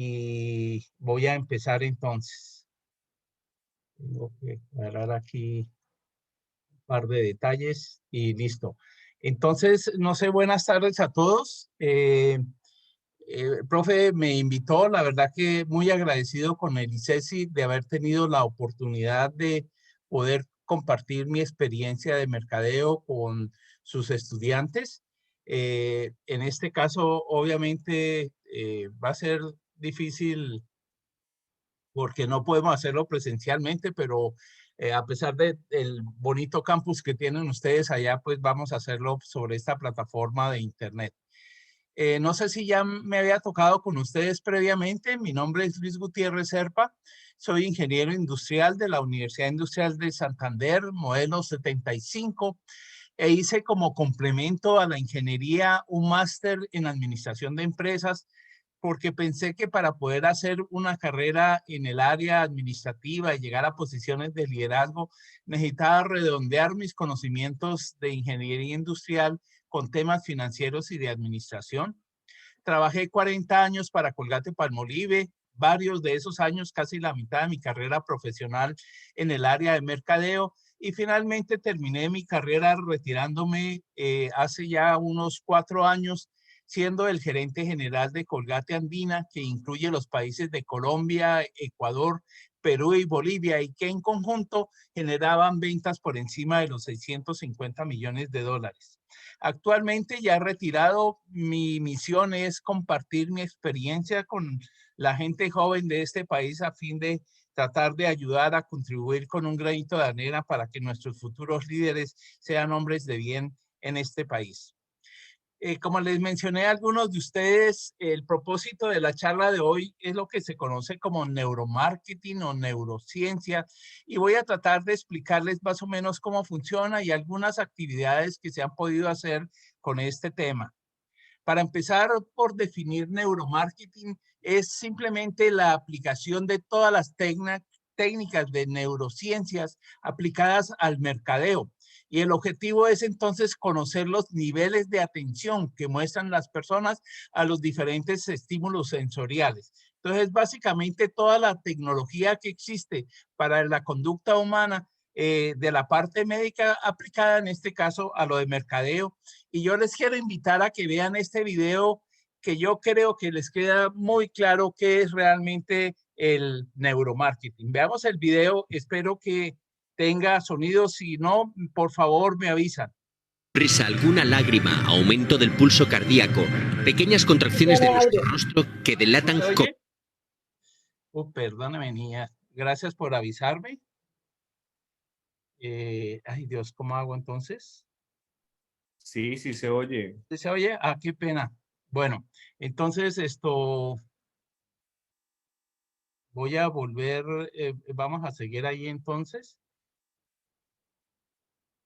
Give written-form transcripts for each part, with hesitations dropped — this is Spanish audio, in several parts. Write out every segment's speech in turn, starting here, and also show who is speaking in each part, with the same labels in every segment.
Speaker 1: y voy a empezar entonces. Tengo que aclarar aquí un par de detalles y listo. Entonces, no sé, buenas tardes a todos. El profe me invitó, la verdad que muy agradecido con el ICESI de haber tenido la oportunidad de poder compartir mi experiencia de mercadeo con sus estudiantes. En este caso, obviamente, va a ser difícil porque no podemos hacerlo presencialmente, pero a pesar del bonito campus que tienen ustedes allá, pues vamos a hacerlo sobre esta plataforma de internet. No sé si ya me había tocado con ustedes previamente. Mi nombre es Luis Gutiérrez Serpa. Soy ingeniero industrial de la Universidad Industrial de Santander, modelo 75, e hice como complemento a la ingeniería un máster en administración de empresas porque pensé que para poder hacer una carrera en el área administrativa y llegar a posiciones de liderazgo, necesitaba redondear mis conocimientos de ingeniería industrial con temas financieros y de administración. Trabajé 40 años para Colgate-Palmolive, varios de esos años, casi la mitad de mi carrera profesional en el área de mercadeo, y finalmente terminé mi carrera retirándome hace ya unos 4 años, siendo el gerente general de Colgate Andina, que incluye los países de Colombia, Ecuador, Perú y Bolivia, y que en conjunto generaban ventas por encima de los 650 millones de dólares. Actualmente ya retirado, mi misión es compartir mi experiencia con la gente joven de este país a fin de tratar de ayudar a contribuir con un granito de arena para que nuestros futuros líderes sean hombres de bien en este país. Como les mencioné a algunos de ustedes, el propósito de la charla de hoy es lo que se conoce como neuromarketing o neurociencia, y voy a tratar de explicarles más o menos cómo funciona y algunas actividades que se han podido hacer con este tema. Para empezar, por definir neuromarketing, es simplemente la aplicación de todas las técnicas de neurociencias aplicadas al mercadeo. Y el objetivo es entonces conocer los niveles de atención que muestran las personas a los diferentes estímulos sensoriales. Entonces, básicamente toda la tecnología que existe para la conducta humana, de la parte médica aplicada en este caso a lo de mercadeo. Y yo les quiero invitar a que vean este video, que yo creo que les queda muy claro qué es realmente el neuromarketing. Veamos el video, espero que tenga sonido, si no, por favor me avisan.
Speaker 2: Risa alguna, lágrima, aumento del pulso cardíaco, pequeñas contracciones de nuestro rostro que delatan...
Speaker 1: Perdóname, niña. Gracias por avisarme. Ay, Dios, ¿cómo hago entonces?
Speaker 3: Sí, sí se oye.
Speaker 1: ¿Sí se oye? Ah, qué pena. Bueno, entonces voy a volver, vamos a seguir ahí entonces.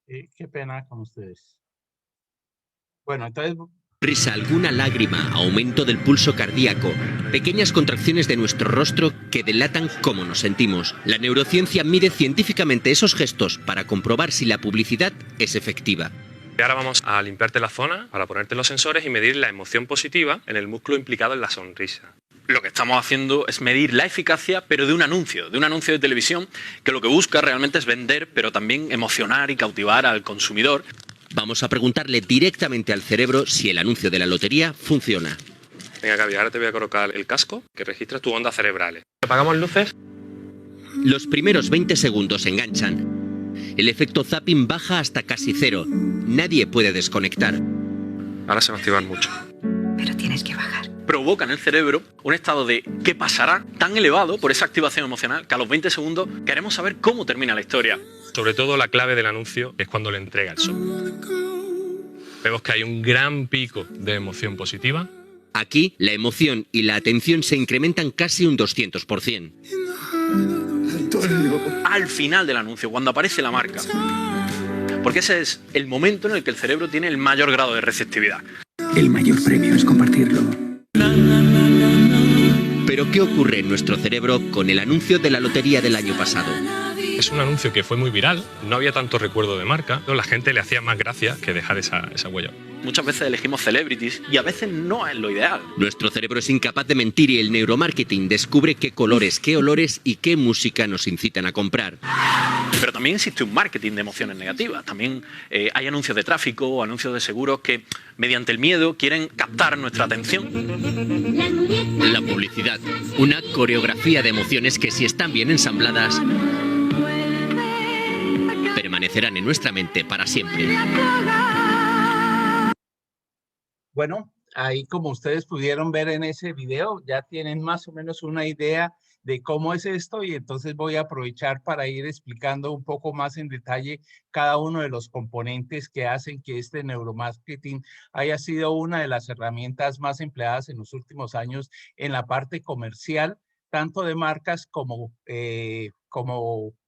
Speaker 1: Qué pena con ustedes. Bueno, entonces...
Speaker 2: Risa alguna, lágrima, aumento del pulso cardíaco, pequeñas contracciones de nuestro rostro que delatan cómo nos sentimos. La neurociencia mide científicamente esos gestos para comprobar si la publicidad es efectiva.
Speaker 4: Y ahora vamos a limpiarte la zona para ponerte los sensores y medir la emoción positiva en el músculo implicado en la sonrisa.
Speaker 5: Lo que estamos haciendo es medir la eficacia, pero de un anuncio de televisión que lo que busca realmente es vender, pero también emocionar y cautivar al consumidor.
Speaker 2: Vamos a preguntarle directamente al cerebro si el anuncio de la lotería funciona.
Speaker 4: Venga, Gaby, ahora te voy a colocar el casco que registra tus ondas cerebrales. ¿Apagamos luces?
Speaker 2: Los primeros 20 segundos enganchan. El efecto zapping baja hasta casi cero. Nadie puede desconectar.
Speaker 4: Ahora se va a activar mucho.
Speaker 6: Pero tienes que bajar.
Speaker 5: Provoca en el cerebro un estado de ¿qué pasará? Tan elevado por esa activación emocional que a los 20 segundos queremos saber cómo termina la historia.
Speaker 4: Sobre todo la clave del anuncio es cuando le entrega el software. Vemos que hay un gran pico de emoción positiva.
Speaker 2: Aquí, la emoción y la atención se incrementan casi un 200%.
Speaker 5: Al final del anuncio, cuando aparece la marca. Porque ese es el momento en el que el cerebro tiene el mayor grado de receptividad.
Speaker 7: El mayor premio es compartirlo.
Speaker 2: Pero ¿qué ocurre en nuestro cerebro con el anuncio de la lotería del año pasado?
Speaker 4: Es un anuncio que fue muy viral, no había tanto recuerdo de marca, la gente le hacía más gracia que dejar esa huella.
Speaker 5: Muchas veces elegimos celebrities y a veces no es lo ideal.
Speaker 2: Nuestro cerebro es incapaz de mentir y el neuromarketing descubre qué colores, qué olores y qué música nos incitan a comprar.
Speaker 5: Pero también existe un marketing de emociones negativas. También hay anuncios de tráfico o anuncios de seguros que, mediante el miedo, quieren captar nuestra atención.
Speaker 2: La publicidad, una coreografía de emociones que, si están bien ensambladas, permanecerán en nuestra mente para siempre.
Speaker 1: Bueno, ahí como ustedes pudieron ver en ese video, ya tienen más o menos una idea de cómo es esto y entonces voy a aprovechar para ir explicando un poco más en detalle cada uno de los componentes que hacen que este neuromarketing haya sido una de las herramientas más empleadas en los últimos años en la parte comercial, tanto de marcas como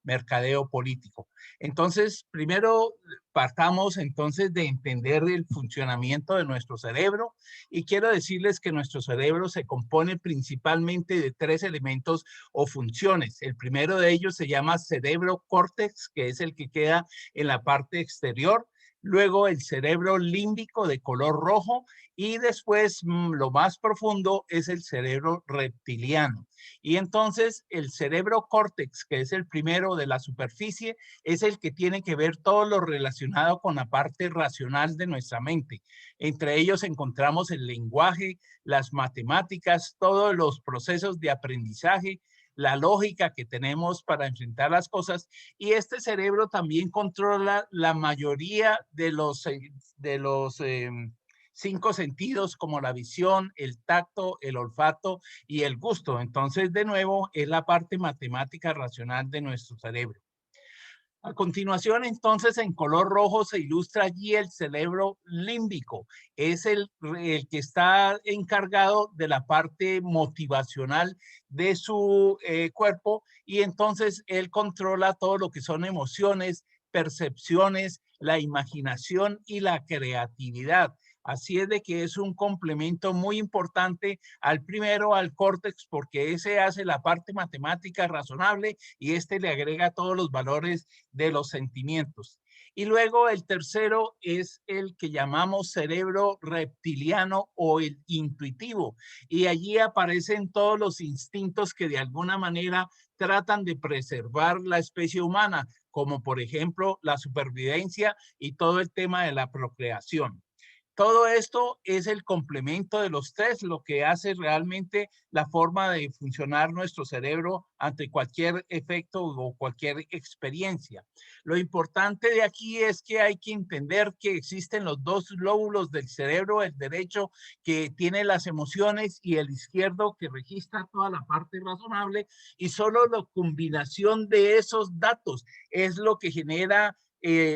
Speaker 1: mercadeo político. Entonces, primero partamos entonces de entender el funcionamiento de nuestro cerebro y quiero decirles que nuestro cerebro se compone principalmente de 3 elementos o funciones. El primero de ellos se llama cerebro córtex, que es el que queda en la parte exterior. Luego el cerebro límbico de color rojo y después lo más profundo es el cerebro reptiliano. Y entonces el cerebro córtex, que es el primero de la superficie, es el que tiene que ver todo lo relacionado con la parte racional de nuestra mente. Entre ellos encontramos el lenguaje, las matemáticas, todos los procesos de aprendizaje, la lógica que tenemos para enfrentar las cosas, y este cerebro también controla la mayoría de los 5 sentidos como la visión, el tacto, el olfato y el gusto. Entonces, de nuevo, es la parte matemática racional de nuestro cerebro. A continuación, entonces, en color rojo se ilustra allí el cerebro límbico. Es el que está encargado de la parte motivacional de su cuerpo y entonces él controla todo lo que son emociones, percepciones, la imaginación y la creatividad. Así es de que es un complemento muy importante al primero, al córtex, porque ese hace la parte matemática razonable y este le agrega todos los valores de los sentimientos. Y luego el tercero es el que llamamos cerebro reptiliano o el intuitivo. Y allí aparecen todos los instintos que de alguna manera tratan de preservar la especie humana, como por ejemplo la supervivencia y todo el tema de la procreación. Todo esto es el complemento de los 3, lo que hace realmente la forma de funcionar nuestro cerebro ante cualquier efecto o cualquier experiencia. Lo importante de aquí es que hay que entender que existen los 2 lóbulos del cerebro, el derecho que tiene las emociones y el izquierdo que registra toda la parte razonable, y solo la combinación de esos datos es lo que genera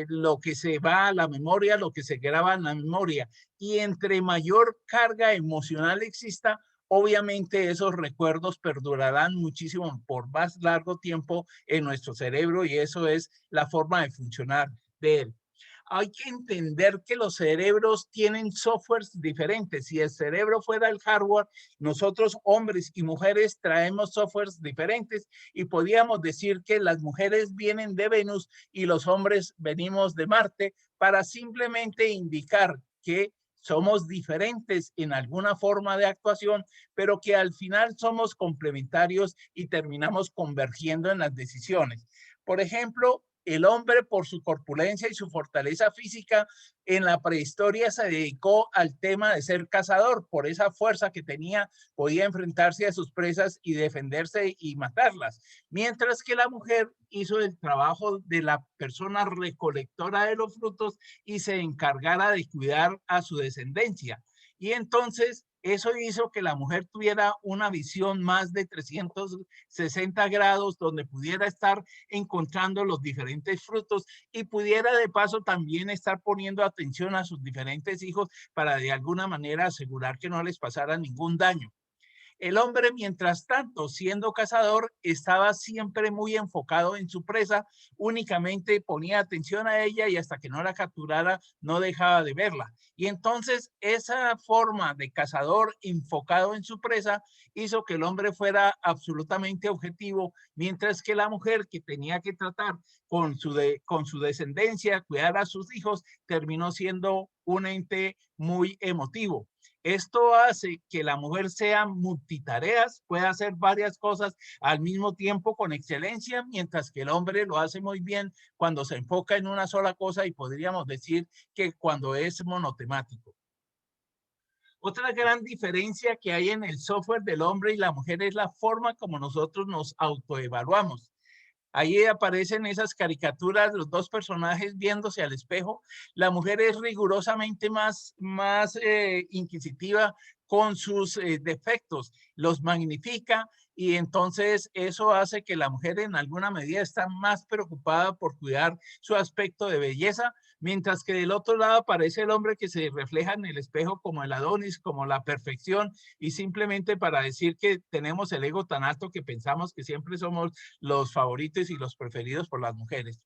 Speaker 1: lo que se va a la memoria, lo que se graba en la memoria. Y entre mayor carga emocional exista, obviamente esos recuerdos perdurarán muchísimo por más largo tiempo en nuestro cerebro y eso es la forma de funcionar de él. Hay que entender que los cerebros tienen softwares diferentes. Si el cerebro fuera el hardware, nosotros hombres y mujeres traemos softwares diferentes y podríamos decir que las mujeres vienen de Venus y los hombres venimos de Marte para simplemente indicar que somos diferentes en alguna forma de actuación, pero que al final somos complementarios y terminamos convergiendo en las decisiones. Por ejemplo, el hombre, por su corpulencia y su fortaleza física, en la prehistoria se dedicó al tema de ser cazador. Por esa fuerza que tenía, podía enfrentarse a sus presas y defenderse y matarlas. Mientras que la mujer hizo el trabajo de la persona recolectora de los frutos y se encargara de cuidar a su descendencia. Y entonces eso hizo que la mujer tuviera una visión más de 360 grados, donde pudiera estar encontrando los diferentes frutos y pudiera de paso también estar poniendo atención a sus diferentes hijos para de alguna manera asegurar que no les pasara ningún daño. El hombre, mientras tanto, siendo cazador, estaba siempre muy enfocado en su presa, únicamente ponía atención a ella y hasta que no la capturara no dejaba de verla. Y entonces esa forma de cazador enfocado en su presa hizo que el hombre fuera absolutamente objetivo, mientras que la mujer, que tenía que tratar con su descendencia, cuidar a sus hijos, terminó siendo un ente muy emotivo. Esto hace que la mujer sea multitareas, pueda hacer varias cosas al mismo tiempo con excelencia, mientras que el hombre lo hace muy bien cuando se enfoca en una sola cosa y podríamos decir que cuando es monotemático. Otra gran diferencia que hay en el software del hombre y la mujer es la forma como nosotros nos autoevaluamos. Ahí aparecen esas caricaturas, los dos personajes viéndose al espejo. La mujer es rigurosamente más inquisitiva con sus defectos, los magnifica y entonces eso hace que la mujer en alguna medida está más preocupada por cuidar su aspecto de belleza, mientras que del otro lado aparece el hombre que se refleja en el espejo como el Adonis, como la perfección y simplemente para decir que tenemos el ego tan alto que pensamos que siempre somos los favoritos y los preferidos por las mujeres.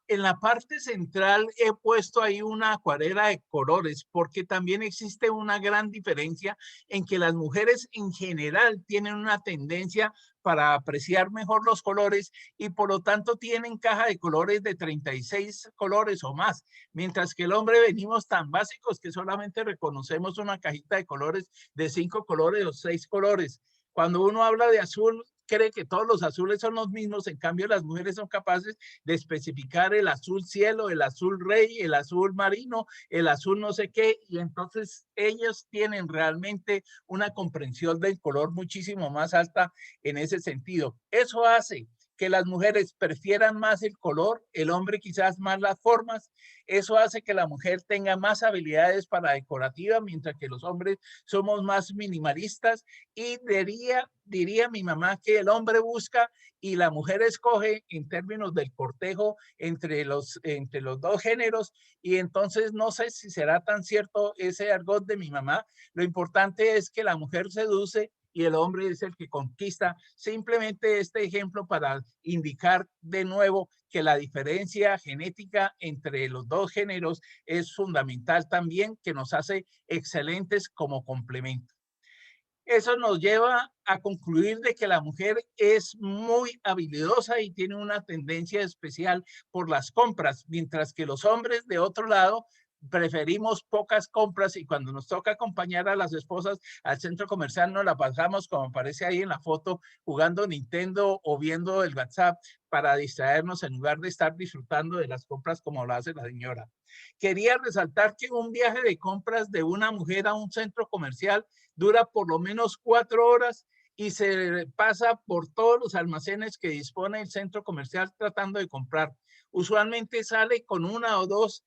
Speaker 1: En la parte central he puesto ahí una acuarela de colores porque también existe una gran diferencia en que las mujeres en general tienen una tendencia para apreciar mejor los colores y por lo tanto tienen caja de colores de 36 colores o más, mientras que el hombre venimos tan básicos que solamente reconocemos una cajita de colores de 5 colores o 6 colores. Cuando uno habla de azul, cree que todos los azules son los mismos, en cambio las mujeres son capaces de especificar el azul cielo, el azul rey, el azul marino, el azul no sé qué, y entonces ellos tienen realmente una comprensión del color muchísimo más alta en ese sentido. Eso hace que las mujeres prefieran más el color, el hombre quizás más las formas. Eso hace que la mujer tenga más habilidades para decorativa, mientras que los hombres somos más minimalistas. Y diría mi mamá que el hombre busca y la mujer escoge en términos del cortejo entre los dos géneros. Y entonces no sé si será tan cierto ese argot de mi mamá. Lo importante es que la mujer seduce y el hombre es el que conquista. Simplemente este ejemplo para indicar de nuevo que la diferencia genética entre los dos géneros es fundamental también, que nos hace excelentes como complemento. Eso nos lleva a concluir de que la mujer es muy habilidosa y tiene una tendencia especial por las compras, mientras que los hombres, de otro lado, preferimos pocas compras y cuando nos toca acompañar a las esposas al centro comercial nos la pasamos, como aparece ahí en la foto, jugando Nintendo o viendo el WhatsApp para distraernos en lugar de estar disfrutando de las compras como lo hace la señora. Quería resaltar que un viaje de compras de una mujer a un centro comercial dura por lo menos 4 horas y se pasa por todos los almacenes que dispone el centro comercial tratando de comprar. Usualmente sale con 1 o 2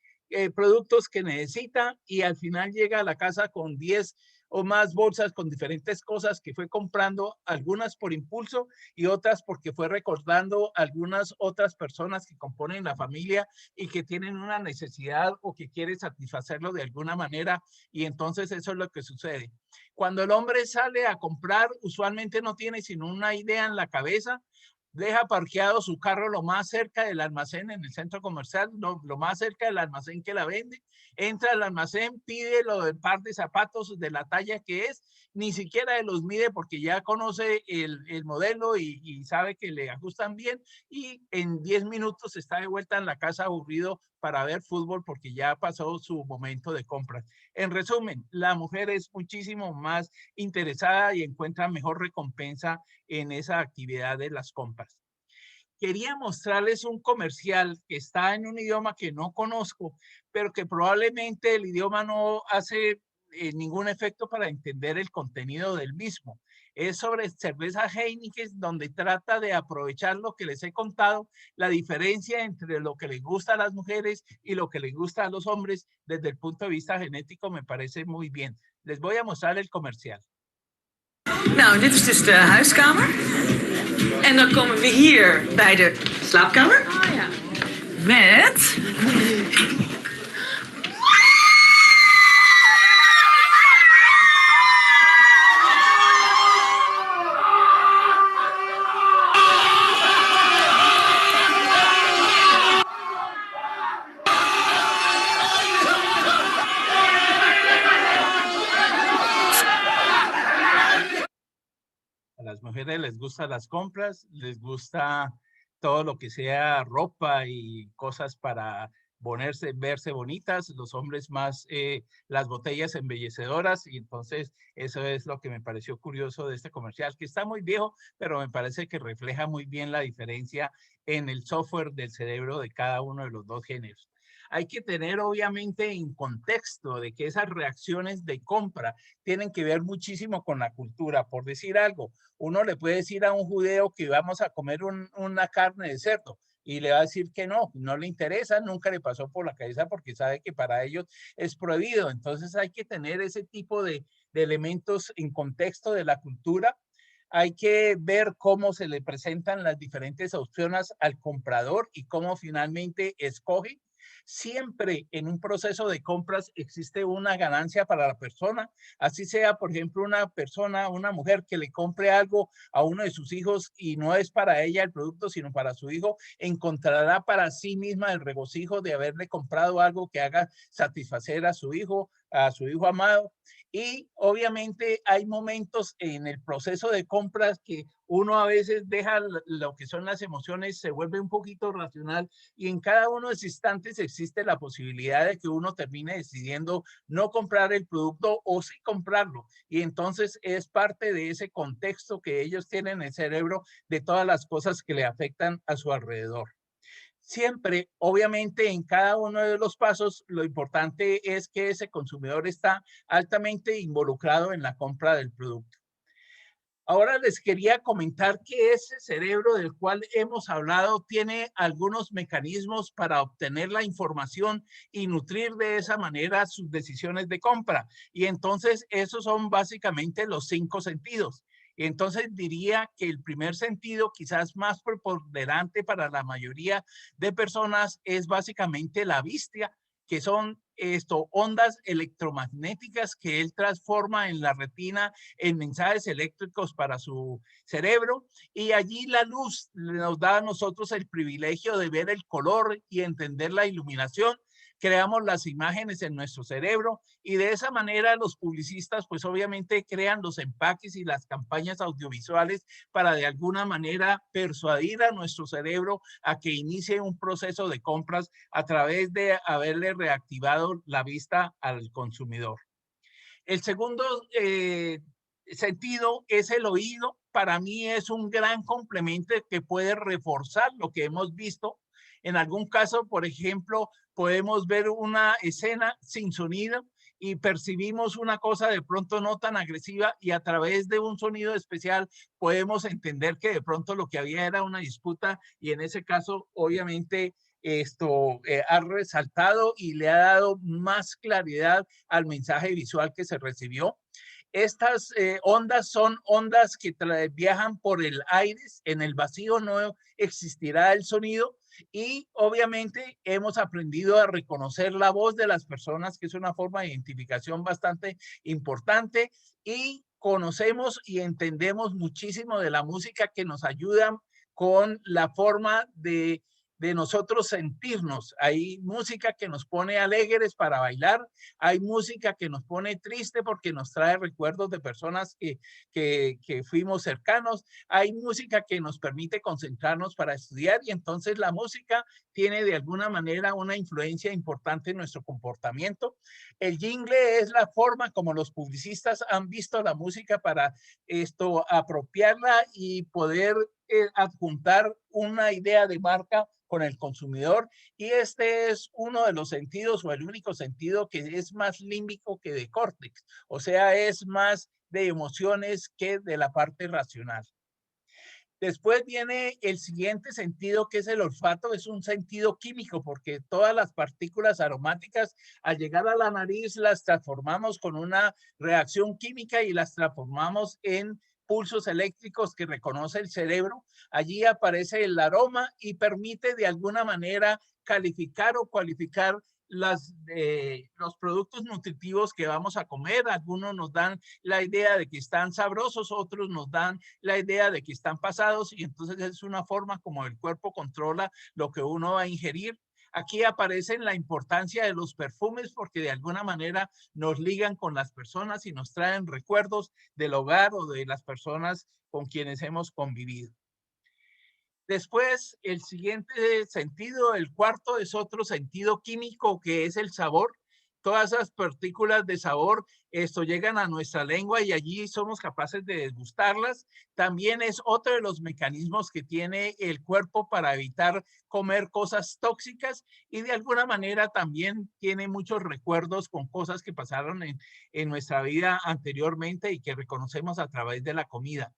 Speaker 1: productos que necesita y al final llega a la casa con 10 o más bolsas con diferentes cosas que fue comprando, algunas por impulso y otras porque fue recordando algunas otras personas que componen la familia y que tienen una necesidad o que quiere satisfacerlo de alguna manera y entonces eso es lo que sucede. Cuando el hombre sale a comprar, usualmente no tiene sino una idea en la cabeza, deja parqueado su carro lo más cerca del almacén en el centro comercial, lo más cerca del almacén que la vende, entra al almacén, pide lo del par de zapatos de la talla que es, ni siquiera los mide porque ya conoce el modelo y sabe que le ajustan bien y en 10 minutos está de vuelta en la casa aburrido para ver fútbol porque ya pasó su momento de compras. En resumen, la mujer es muchísimo más interesada y encuentra mejor recompensa en esa actividad de las compras. Quería mostrarles un comercial que está en un idioma que no conozco, pero que probablemente el idioma no hace ningún efecto para entender el contenido del mismo. Es sobre cerveza Heineken, donde trata de aprovechar lo que les he contado, la diferencia entre lo que les gusta a las mujeres y lo que les gusta a los hombres desde el punto de vista genético me parece muy bien. Les voy a mostrar el comercial.
Speaker 8: Nou, dit is dus de huiskamer. En dan komen we hier bij de slaapkamer. Oh ja. Met...
Speaker 1: las mujeres les gustan las compras, les gusta todo lo que sea ropa y cosas para verse bonitas, los hombres más las botellas embellecedoras, y entonces eso es lo que me pareció curioso de este comercial, que está muy viejo, pero me parece que refleja muy bien la diferencia en el software del cerebro de cada uno de los dos géneros. Hay que tener obviamente en contexto de que esas reacciones de compra tienen que ver muchísimo con la cultura. Por decir algo, uno le puede decir a un judeo que vamos a comer una carne de cerdo y le va a decir que no le interesa, nunca le pasó por la cabeza porque sabe que para ellos es prohibido. Entonces hay que tener ese tipo de elementos en contexto de la cultura. Hay que ver cómo se le presentan las diferentes opciones al comprador y cómo finalmente escoge. Siempre en un proceso de compras existe una ganancia para la persona, así sea, por ejemplo, una mujer que le compre algo a uno de sus hijos y no es para ella el producto, sino para su hijo, encontrará para sí misma el regocijo de haberle comprado algo que haga satisfacer a su hijo amado. Y obviamente hay momentos en el proceso de compras que uno a veces deja lo que son las emociones, se vuelve un poquito racional, y en cada uno de esos instantes existe la posibilidad de que uno termine decidiendo no comprar el producto o sí comprarlo. Y entonces es parte de ese contexto que ellos tienen en el cerebro de todas las cosas que le afectan a su alrededor. Siempre, obviamente, en cada uno de los pasos, lo importante es que ese consumidor está altamente involucrado en la compra del producto. Ahora les quería comentar que ese cerebro del cual hemos hablado tiene algunos mecanismos para obtener la información y nutrir de esa manera sus decisiones de compra. Y entonces esos son básicamente los 5 sentidos. Y entonces diría que el primer sentido, quizás más preponderante para la mayoría de personas, es básicamente la vista, que son ondas electromagnéticas que él transforma en la retina en mensajes eléctricos para su cerebro, y allí la luz nos da a nosotros el privilegio de ver el color y entender la iluminación. Creamos las imágenes en nuestro cerebro y de esa manera los publicistas pues obviamente crean los empaques y las campañas audiovisuales para de alguna manera persuadir a nuestro cerebro a que inicie un proceso de compras a través de haberle reactivado la vista al consumidor. El segundo sentido es el oído. Para mí es un gran complemento que puede reforzar lo que hemos visto. En algún caso, por ejemplo, podemos ver una escena sin sonido y percibimos una cosa de pronto no tan agresiva, y a través de un sonido especial podemos entender que de pronto lo que había era una disputa, y en ese caso obviamente esto ha resaltado y le ha dado más claridad al mensaje visual que se recibió. Estas ondas son ondas que viajan por el aire, en el vacío no existirá el sonido, y obviamente hemos aprendido a reconocer la voz de las personas, que es una forma de identificación bastante importante, y conocemos y entendemos muchísimo de la música que nos ayuda con la forma de nosotros sentirnos. Hay música que nos pone alegres para bailar, hay música que nos pone triste porque nos trae recuerdos de personas que fuimos cercanos, hay música que nos permite concentrarnos para estudiar, y entonces la música tiene de alguna manera una influencia importante en nuestro comportamiento. El jingle es la forma como los publicistas han visto la música para apropiarla y poder adjuntar una idea de marca con el consumidor, y este es uno de los sentidos, o el único sentido, que es más límbico que de córtex, o sea, es más de emociones que de la parte racional. Después viene el siguiente sentido, que es el olfato. Es un sentido químico porque todas las partículas aromáticas al llegar a la nariz las transformamos con una reacción química y las transformamos en pulsos eléctricos que reconoce el cerebro. Allí aparece el aroma y permite de alguna manera calificar o cualificar los productos nutritivos que vamos a comer. Algunos nos dan la idea de que están sabrosos, otros nos dan la idea de que están pasados, y entonces es una forma como el cuerpo controla lo que uno va a ingerir. Aquí aparece la importancia de los perfumes porque de alguna manera nos ligan con las personas y nos traen recuerdos del hogar o de las personas con quienes hemos convivido. Después, el siguiente sentido, el cuarto, es otro sentido químico que es el sabor. Todas esas partículas de sabor, llegan a nuestra lengua y allí somos capaces de degustarlas. También es otro de los mecanismos que tiene el cuerpo para evitar comer cosas tóxicas y de alguna manera también tiene muchos recuerdos con cosas que pasaron en nuestra vida anteriormente y que reconocemos a través de la comida.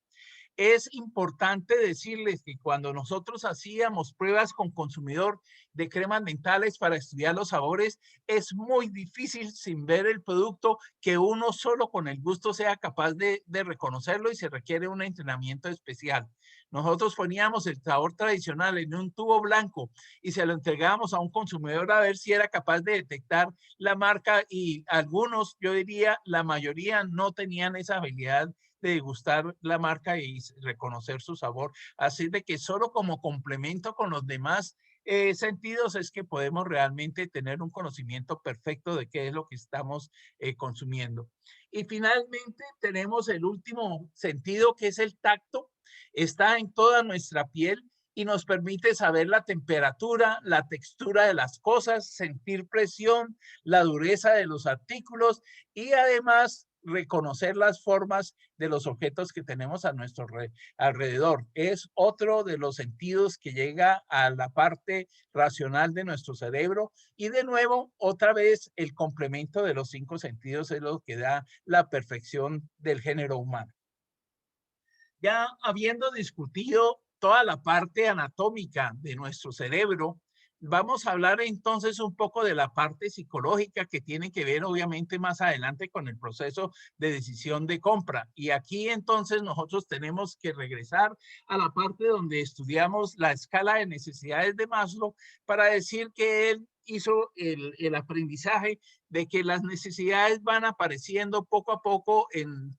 Speaker 1: Es importante decirles que cuando nosotros hacíamos pruebas con consumidor de cremas dentales para estudiar los sabores, es muy difícil sin ver el producto que uno solo con el gusto sea capaz de reconocerlo y se requiere un entrenamiento especial. Nosotros poníamos el sabor tradicional en un tubo blanco y se lo entregábamos a un consumidor a ver si era capaz de detectar la marca y algunos, yo diría, la mayoría no tenían esa habilidad de degustar la marca y reconocer su sabor. Así de que solo como complemento con los demás sentidos es que podemos realmente tener un conocimiento perfecto de qué es lo que estamos consumiendo. Y finalmente tenemos el último sentido que es el tacto. Está en toda nuestra piel y nos permite saber la temperatura, la textura de las cosas, sentir presión, la dureza de los artículos y además reconocer las formas de los objetos que tenemos a nuestro alrededor. Es otro de los sentidos que llega a la parte racional de nuestro cerebro y de nuevo, otra vez, el complemento de los 5 sentidos es lo que da la perfección del género humano. Ya habiendo discutido toda la parte anatómica de nuestro cerebro, vamos a hablar entonces un poco de la parte psicológica que tiene que ver obviamente más adelante con el proceso de decisión de compra. Y aquí entonces nosotros tenemos que regresar a la parte donde estudiamos la escala de necesidades de Maslow para decir que él hizo el aprendizaje de que las necesidades van apareciendo poco a poco en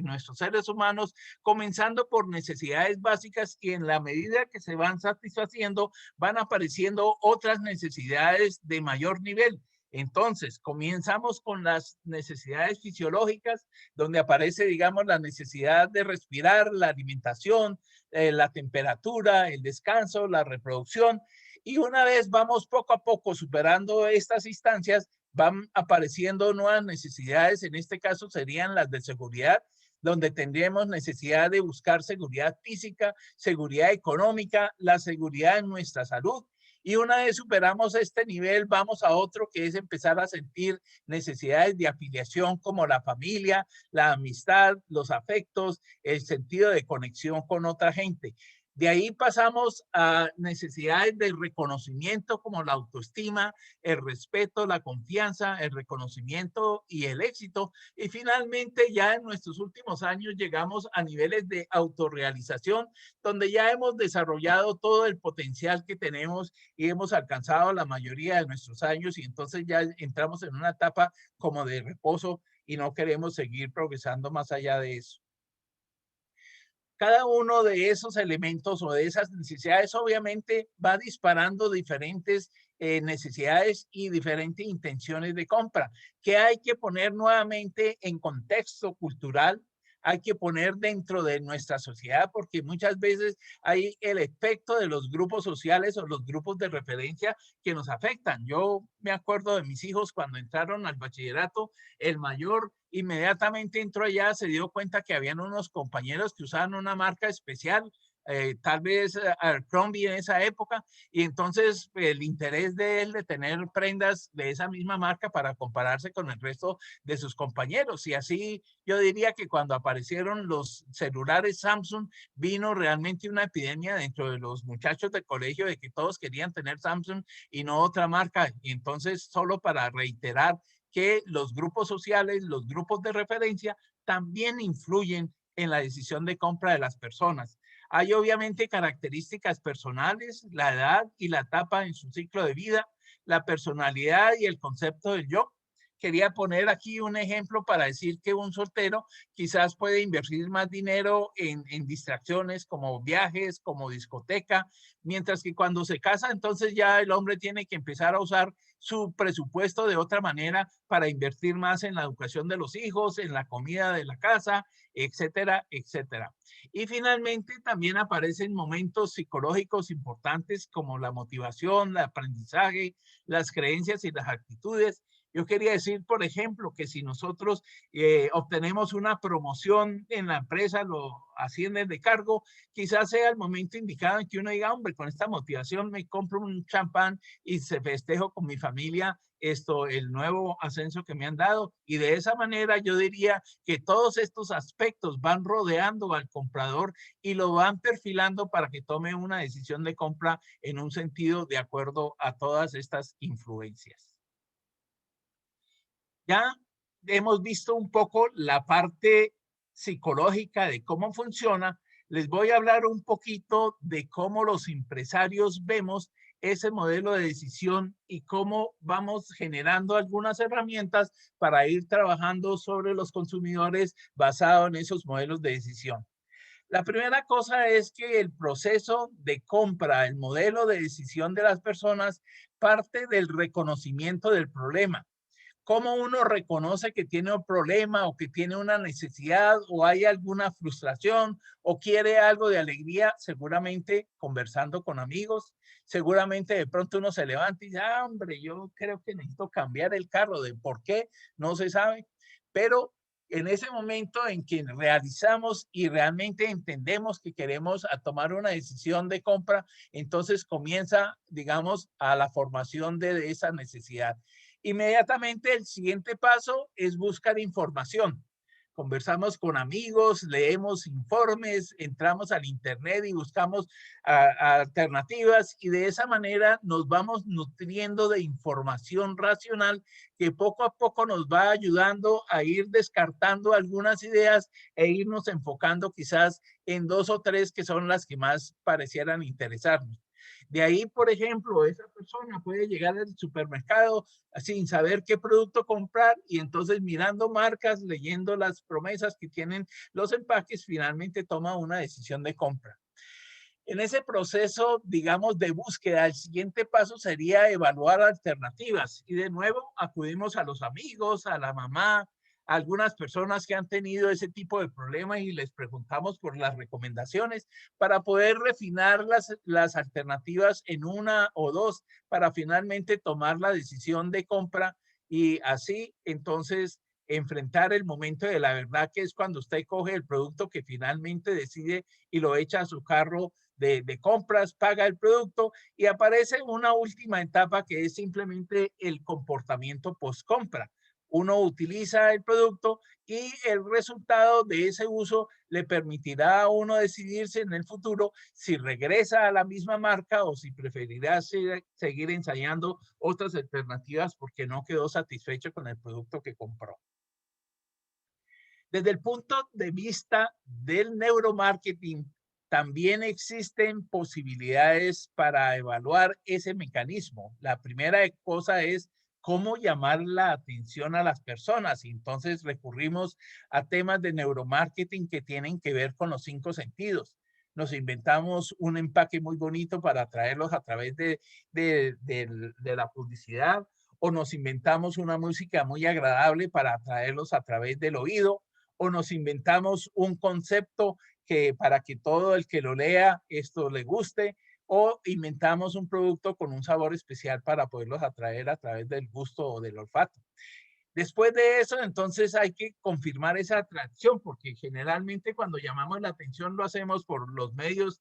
Speaker 1: nuestros seres humanos, comenzando por necesidades básicas y en la medida que se van satisfaciendo, van apareciendo otras necesidades de mayor nivel. Entonces, comenzamos con las necesidades fisiológicas, donde aparece, digamos, la necesidad de respirar, la alimentación, la temperatura, el descanso, la reproducción. Y una vez vamos poco a poco superando estas instancias, van apareciendo nuevas necesidades. En este caso serían las de seguridad, donde tendríamos necesidad de buscar seguridad física, seguridad económica, la seguridad en nuestra salud. Y una vez superamos este nivel, vamos a otro que es empezar a sentir necesidades de afiliación como la familia, la amistad, los afectos, el sentido de conexión con otra gente. De ahí pasamos a necesidades de reconocimiento como la autoestima, el respeto, la confianza, el reconocimiento y el éxito. Y finalmente ya en nuestros últimos años llegamos a niveles de autorrealización, donde ya hemos desarrollado todo el potencial que tenemos y hemos alcanzado la mayoría de nuestros años y entonces ya entramos en una etapa como de reposo y no queremos seguir progresando más allá de eso. Cada uno de esos elementos o de esas necesidades obviamente va disparando diferentes necesidades y diferentes intenciones de compra que hay que poner nuevamente en contexto cultural, hay que poner dentro de nuestra sociedad porque muchas veces hay el efecto de los grupos sociales o los grupos de referencia que nos afectan. Yo me acuerdo de mis hijos cuando entraron al bachillerato, el mayor inmediatamente entró allá, se dio cuenta que habían unos compañeros que usaban una marca especial, tal vez Abercrombie en esa época, y entonces el interés de él de tener prendas de esa misma marca para compararse con el resto de sus compañeros. Y así yo diría que cuando aparecieron los celulares Samsung, vino realmente una epidemia dentro de los muchachos de colegio de que todos querían tener Samsung y no otra marca. Y entonces, solo para reiterar que los grupos sociales, los grupos de referencia también influyen en la decisión de compra de las personas. Hay obviamente características personales, la edad y la etapa en su ciclo de vida, la personalidad y el concepto del yo, quería poner aquí un ejemplo para decir que un soltero quizás puede invertir más dinero en distracciones como viajes, como discoteca, mientras que cuando se casa, entonces ya el hombre tiene que empezar a usar su presupuesto de otra manera para invertir más en la educación de los hijos, en la comida de la casa, etcétera, etcétera. Y finalmente también aparecen momentos psicológicos importantes como la motivación, el aprendizaje, las creencias y las actitudes. Yo quería decir, por ejemplo, que si nosotros obtenemos una promoción en la empresa, lo ascienden de cargo, quizás sea el momento indicado en que uno diga, hombre, con esta motivación me compro un champán y se festejo con mi familia el nuevo ascenso que me han dado. Y de esa manera yo diría que todos estos aspectos van rodeando al comprador y lo van perfilando para que tome una decisión de compra en un sentido de acuerdo a todas estas influencias. Ya hemos visto un poco la parte psicológica de cómo funciona. Les voy a hablar un poquito de cómo los empresarios vemos ese modelo de decisión y cómo vamos generando algunas herramientas para ir trabajando sobre los consumidores basado en esos modelos de decisión. La primera cosa es que el proceso de compra, el modelo de decisión de las personas parte del reconocimiento del problema. ¿Cómo uno reconoce que tiene un problema o que tiene una necesidad o hay alguna frustración o quiere algo de alegría? Seguramente conversando con amigos, seguramente de pronto uno se levanta y dice, ah, hombre, yo creo que necesito cambiar el carro. ¿De por qué? No se sabe. Pero en ese momento en que realizamos y realmente entendemos que queremos tomar una decisión de compra, entonces comienza, digamos, a la formación de esa necesidad. Inmediatamente el siguiente paso es buscar información. Conversamos con amigos, leemos informes, entramos al internet y buscamos alternativas y de esa manera nos vamos nutriendo de información racional que poco a poco nos va ayudando a ir descartando algunas ideas e irnos enfocando quizás en 2 o 3 que son las que más parecieran interesarnos. De ahí, por ejemplo, esa persona puede llegar al supermercado sin saber qué producto comprar y entonces mirando marcas, leyendo las promesas que tienen los empaques, finalmente toma una decisión de compra. En ese proceso, digamos, de búsqueda, el siguiente paso sería evaluar alternativas y de nuevo acudimos a los amigos, a la mamá, a algunas personas que han tenido ese tipo de problemas y les preguntamos por las recomendaciones para poder refinar las alternativas en 1 o 2 para finalmente tomar la decisión de compra y así entonces enfrentar el momento de la verdad, que es cuando usted coge el producto que finalmente decide y lo echa a su carro de compras, paga el producto y aparece una última etapa que es simplemente el comportamiento post-compra. Uno utiliza el producto y el resultado de ese uso le permitirá a uno decidirse en el futuro si regresa a la misma marca o si preferirá seguir ensayando otras alternativas porque no quedó satisfecho con el producto que compró. Desde el punto de vista del neuromarketing, también existen posibilidades para evaluar ese mecanismo. La primera cosa es cómo llamar la atención a las personas. Y entonces recurrimos a temas de neuromarketing que tienen que ver con los 5 sentidos. Nos inventamos un empaque muy bonito para atraerlos a través de la publicidad o nos inventamos una música muy agradable para atraerlos a través del oído o nos inventamos un concepto que para que todo el que lo lea esto le guste, o inventamos un producto con un sabor especial para poderlos atraer a través del gusto o del olfato. Después de eso, entonces hay que confirmar esa atracción, porque generalmente cuando llamamos la atención lo hacemos por los medios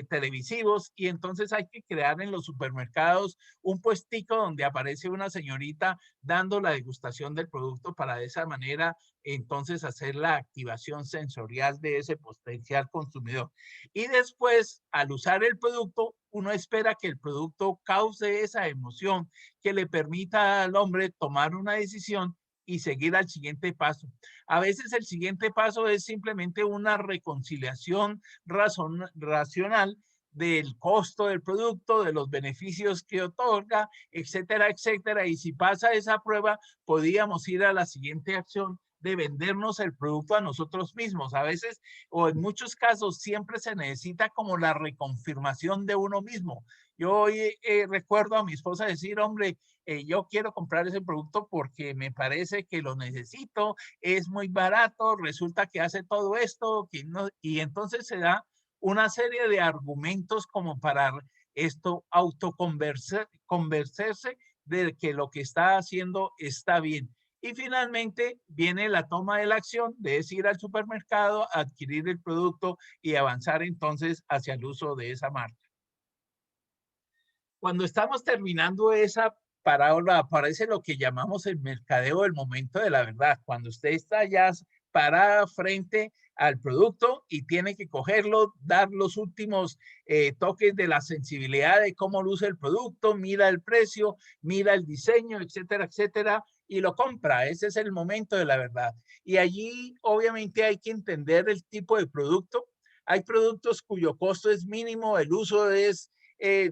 Speaker 1: televisivos y entonces hay que crear en los supermercados un puestico donde aparece una señorita dando la degustación del producto para de esa manera entonces hacer la activación sensorial de ese potencial consumidor. Y después, al usar el producto, uno espera que el producto cause esa emoción que le permita al hombre tomar una decisión y seguir al siguiente paso. A veces el siguiente paso es simplemente una reconciliación racional del costo del producto, de los beneficios que otorga, etcétera, etcétera. Y si pasa esa prueba, podríamos ir a la siguiente acción de vendernos el producto a nosotros mismos. A veces, o en muchos casos, siempre se necesita como la reconfirmación de uno mismo. Yo hoy recuerdo a mi esposa decir, hombre, yo quiero comprar ese producto porque me parece que lo necesito, es muy barato, resulta que hace todo esto, que no, y entonces se da una serie de argumentos como para esto convencerse de que lo que está haciendo está bien. Y finalmente viene la toma de la acción de ir al supermercado, adquirir el producto y avanzar entonces hacia el uso de esa marca. Cuando estamos terminando esa parábola, aparece lo que llamamos el mercadeo del momento de la verdad. Cuando usted está ya parada frente al producto y tiene que cogerlo, dar los últimos toques de la sensibilidad de cómo luce el producto, mira el precio, mira el diseño, etcétera, etcétera, y lo compra. Ese es el momento de la verdad. Y allí obviamente hay que entender el tipo de producto. Hay productos cuyo costo es mínimo, el uso es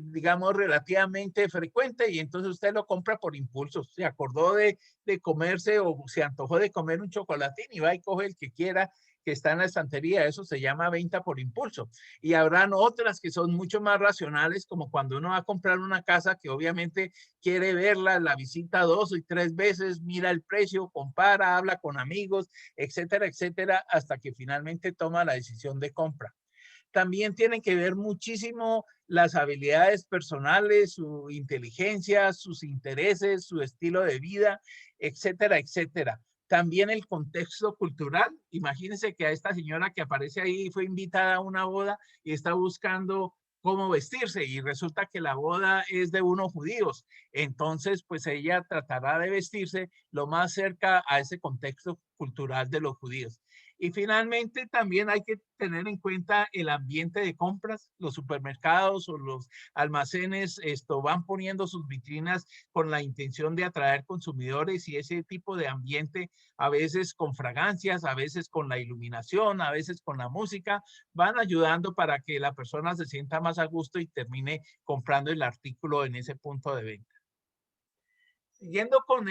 Speaker 1: digamos, relativamente frecuente y entonces usted lo compra por impulso. Se acordó de comerse o se antojó de comer un chocolatín y va y coge el que quiera que está en la estantería. Eso se llama venta por impulso. Y habrán otras que son mucho más racionales, como cuando uno va a comprar una casa que obviamente quiere verla, la visita 2 y 3 veces, mira el precio, compara, habla con amigos, etcétera, etcétera, hasta que finalmente toma la decisión de compra. También tienen que ver muchísimo las habilidades personales, su inteligencia, sus intereses, su estilo de vida, etcétera, etcétera. También el contexto cultural. Imagínense que a esta señora que aparece ahí fue invitada a una boda y está buscando cómo vestirse y resulta que la boda es de unos judíos. Entonces, pues ella tratará de vestirse lo más cerca a ese contexto cultural de los judíos. Y finalmente también hay que tener en cuenta el ambiente de compras. Los supermercados o los almacenes van poniendo sus vitrinas con la intención de atraer consumidores y ese tipo de ambiente, a veces con fragancias, a veces con la iluminación, a veces con la música, van ayudando para que la persona se sienta más a gusto y termine comprando el artículo en ese punto de venta. Siguiendo con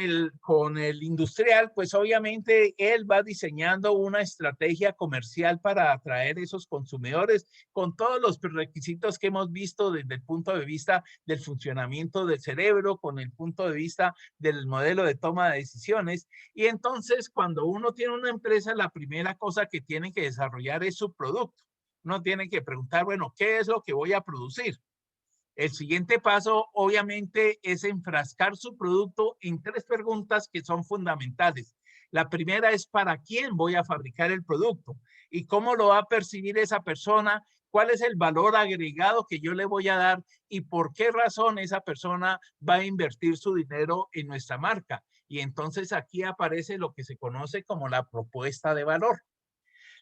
Speaker 1: el industrial, pues obviamente él va diseñando una estrategia comercial para atraer esos consumidores con todos los requisitos que hemos visto desde el punto de vista del funcionamiento del cerebro, con el punto de vista del modelo de toma de decisiones. Y entonces cuando uno tiene una empresa, la primera cosa que tiene que desarrollar es su producto. Uno tiene que preguntar, bueno, ¿qué es lo que voy a producir? El siguiente paso, obviamente, es enfrascar su producto en 3 preguntas que son fundamentales. La primera es ¿para quién voy a fabricar el producto? ¿Y cómo lo va a percibir esa persona? ¿Cuál es el valor agregado que yo le voy a dar? ¿Y por qué razón esa persona va a invertir su dinero en nuestra marca? Y entonces aquí aparece lo que se conoce como la propuesta de valor.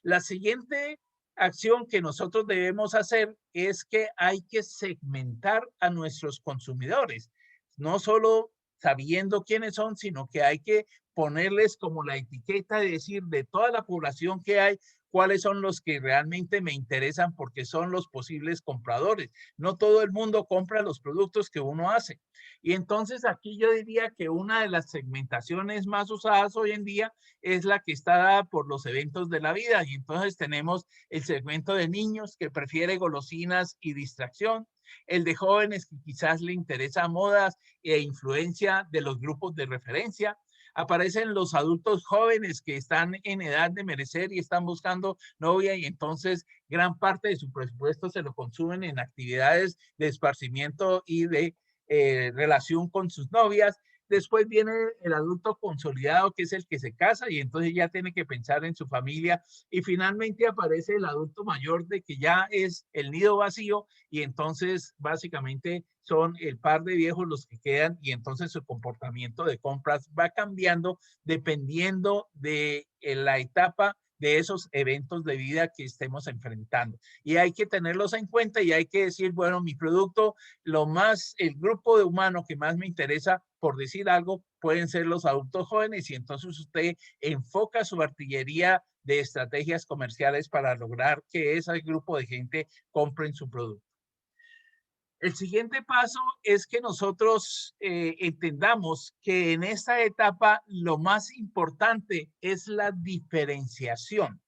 Speaker 1: La siguiente acción que nosotros debemos hacer es que hay que segmentar a nuestros consumidores, no solo sabiendo quiénes son, sino que hay que ponerles como la etiqueta de decir de toda la población que hay, cuáles son los que realmente me interesan porque son los posibles compradores. No todo el mundo compra los productos que uno hace. Y entonces aquí yo diría que una de las segmentaciones más usadas hoy en día es la que está dada por los eventos de la vida. Y entonces tenemos el segmento de niños que prefiere golosinas y distracción, el de jóvenes que quizás le interesa modas e influencia de los grupos de referencia. Aparecen los adultos jóvenes que están en edad de merecer y están buscando novia y entonces gran parte de su presupuesto se lo consumen en actividades de esparcimiento y de relación con sus novias. Después viene el adulto consolidado, que es el que se casa y entonces ya tiene que pensar en su familia. Y finalmente aparece el adulto mayor de que ya es el nido vacío y entonces básicamente son el par de viejos los que quedan y entonces su comportamiento de compras va cambiando dependiendo de la etapa de esos eventos de vida que estemos enfrentando. Y hay que tenerlos en cuenta y hay que decir, bueno, mi producto, el grupo de humano que más me interesa, por decir algo, pueden ser los adultos jóvenes y entonces usted enfoca su artillería de estrategias comerciales para lograr que ese grupo de gente compren su producto. El siguiente paso es que nosotros entendamos que en esta etapa lo más importante es la diferenciación.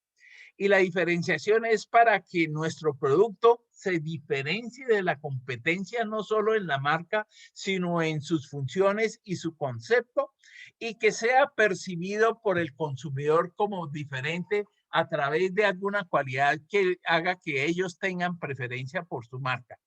Speaker 1: Y la diferenciación es para que nuestro producto se diferencie de la competencia, no solo en la marca, sino en sus funciones y su concepto, y que sea percibido por el consumidor como diferente a través de alguna cualidad que haga que ellos tengan preferencia por su marca.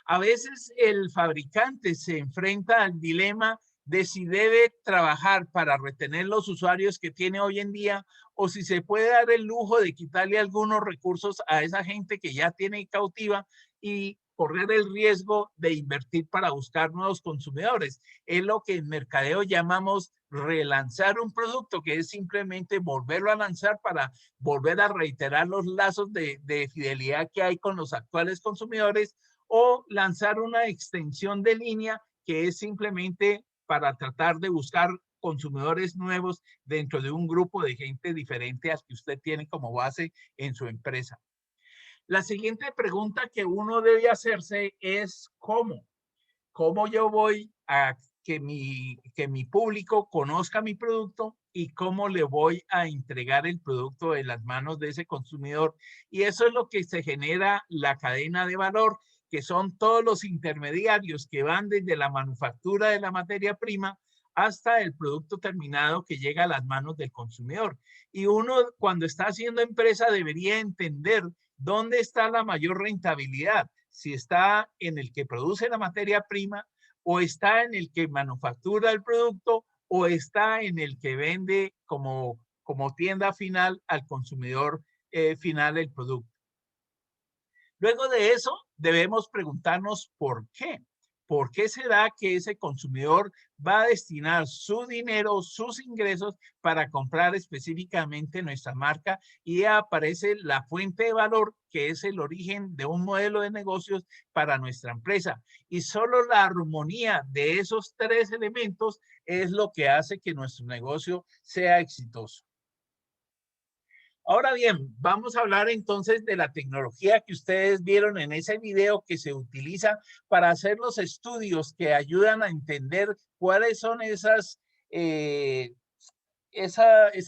Speaker 1: A veces el fabricante se enfrenta al dilema de si debe trabajar para retener los usuarios que tiene hoy en día o si se puede dar el lujo de quitarle algunos recursos a esa gente que ya tiene cautiva y correr el riesgo de invertir para buscar nuevos consumidores. Es lo que en mercadeo llamamos relanzar un producto, que es simplemente volverlo a lanzar para volver a reiterar los lazos de fidelidad que hay con los actuales consumidores, o lanzar una extensión de línea que es simplemente para tratar de buscar consumidores nuevos dentro de un grupo de gente diferente al que usted tiene como base en su empresa. La siguiente pregunta que uno debe hacerse es ¿cómo? ¿Cómo yo voy a que mi público conozca mi producto y cómo le voy a entregar el producto en las manos de ese consumidor? Y eso es lo que se genera la cadena de valor, que son todos los intermediarios que van desde la manufactura de la materia prima hasta el producto terminado que llega a las manos del consumidor. Y uno, cuando está haciendo empresa, debería entender dónde está la mayor rentabilidad, si está en el que produce la materia prima, o está en el que manufactura el producto, o está en el que vende como tienda final al consumidor final el producto. Luego de eso, debemos preguntarnos por qué. ¿Por qué será que ese consumidor va a destinar su dinero, sus ingresos para comprar específicamente nuestra marca? Y aparece la fuente de valor, que es el origen de un modelo de negocios para nuestra empresa. Y solo la armonía de esos tres elementos es lo que hace que nuestro negocio sea exitoso. Ahora bien, vamos a hablar entonces de la tecnología que ustedes vieron en ese video que se utiliza para hacer los estudios que ayudan a entender cuáles son esas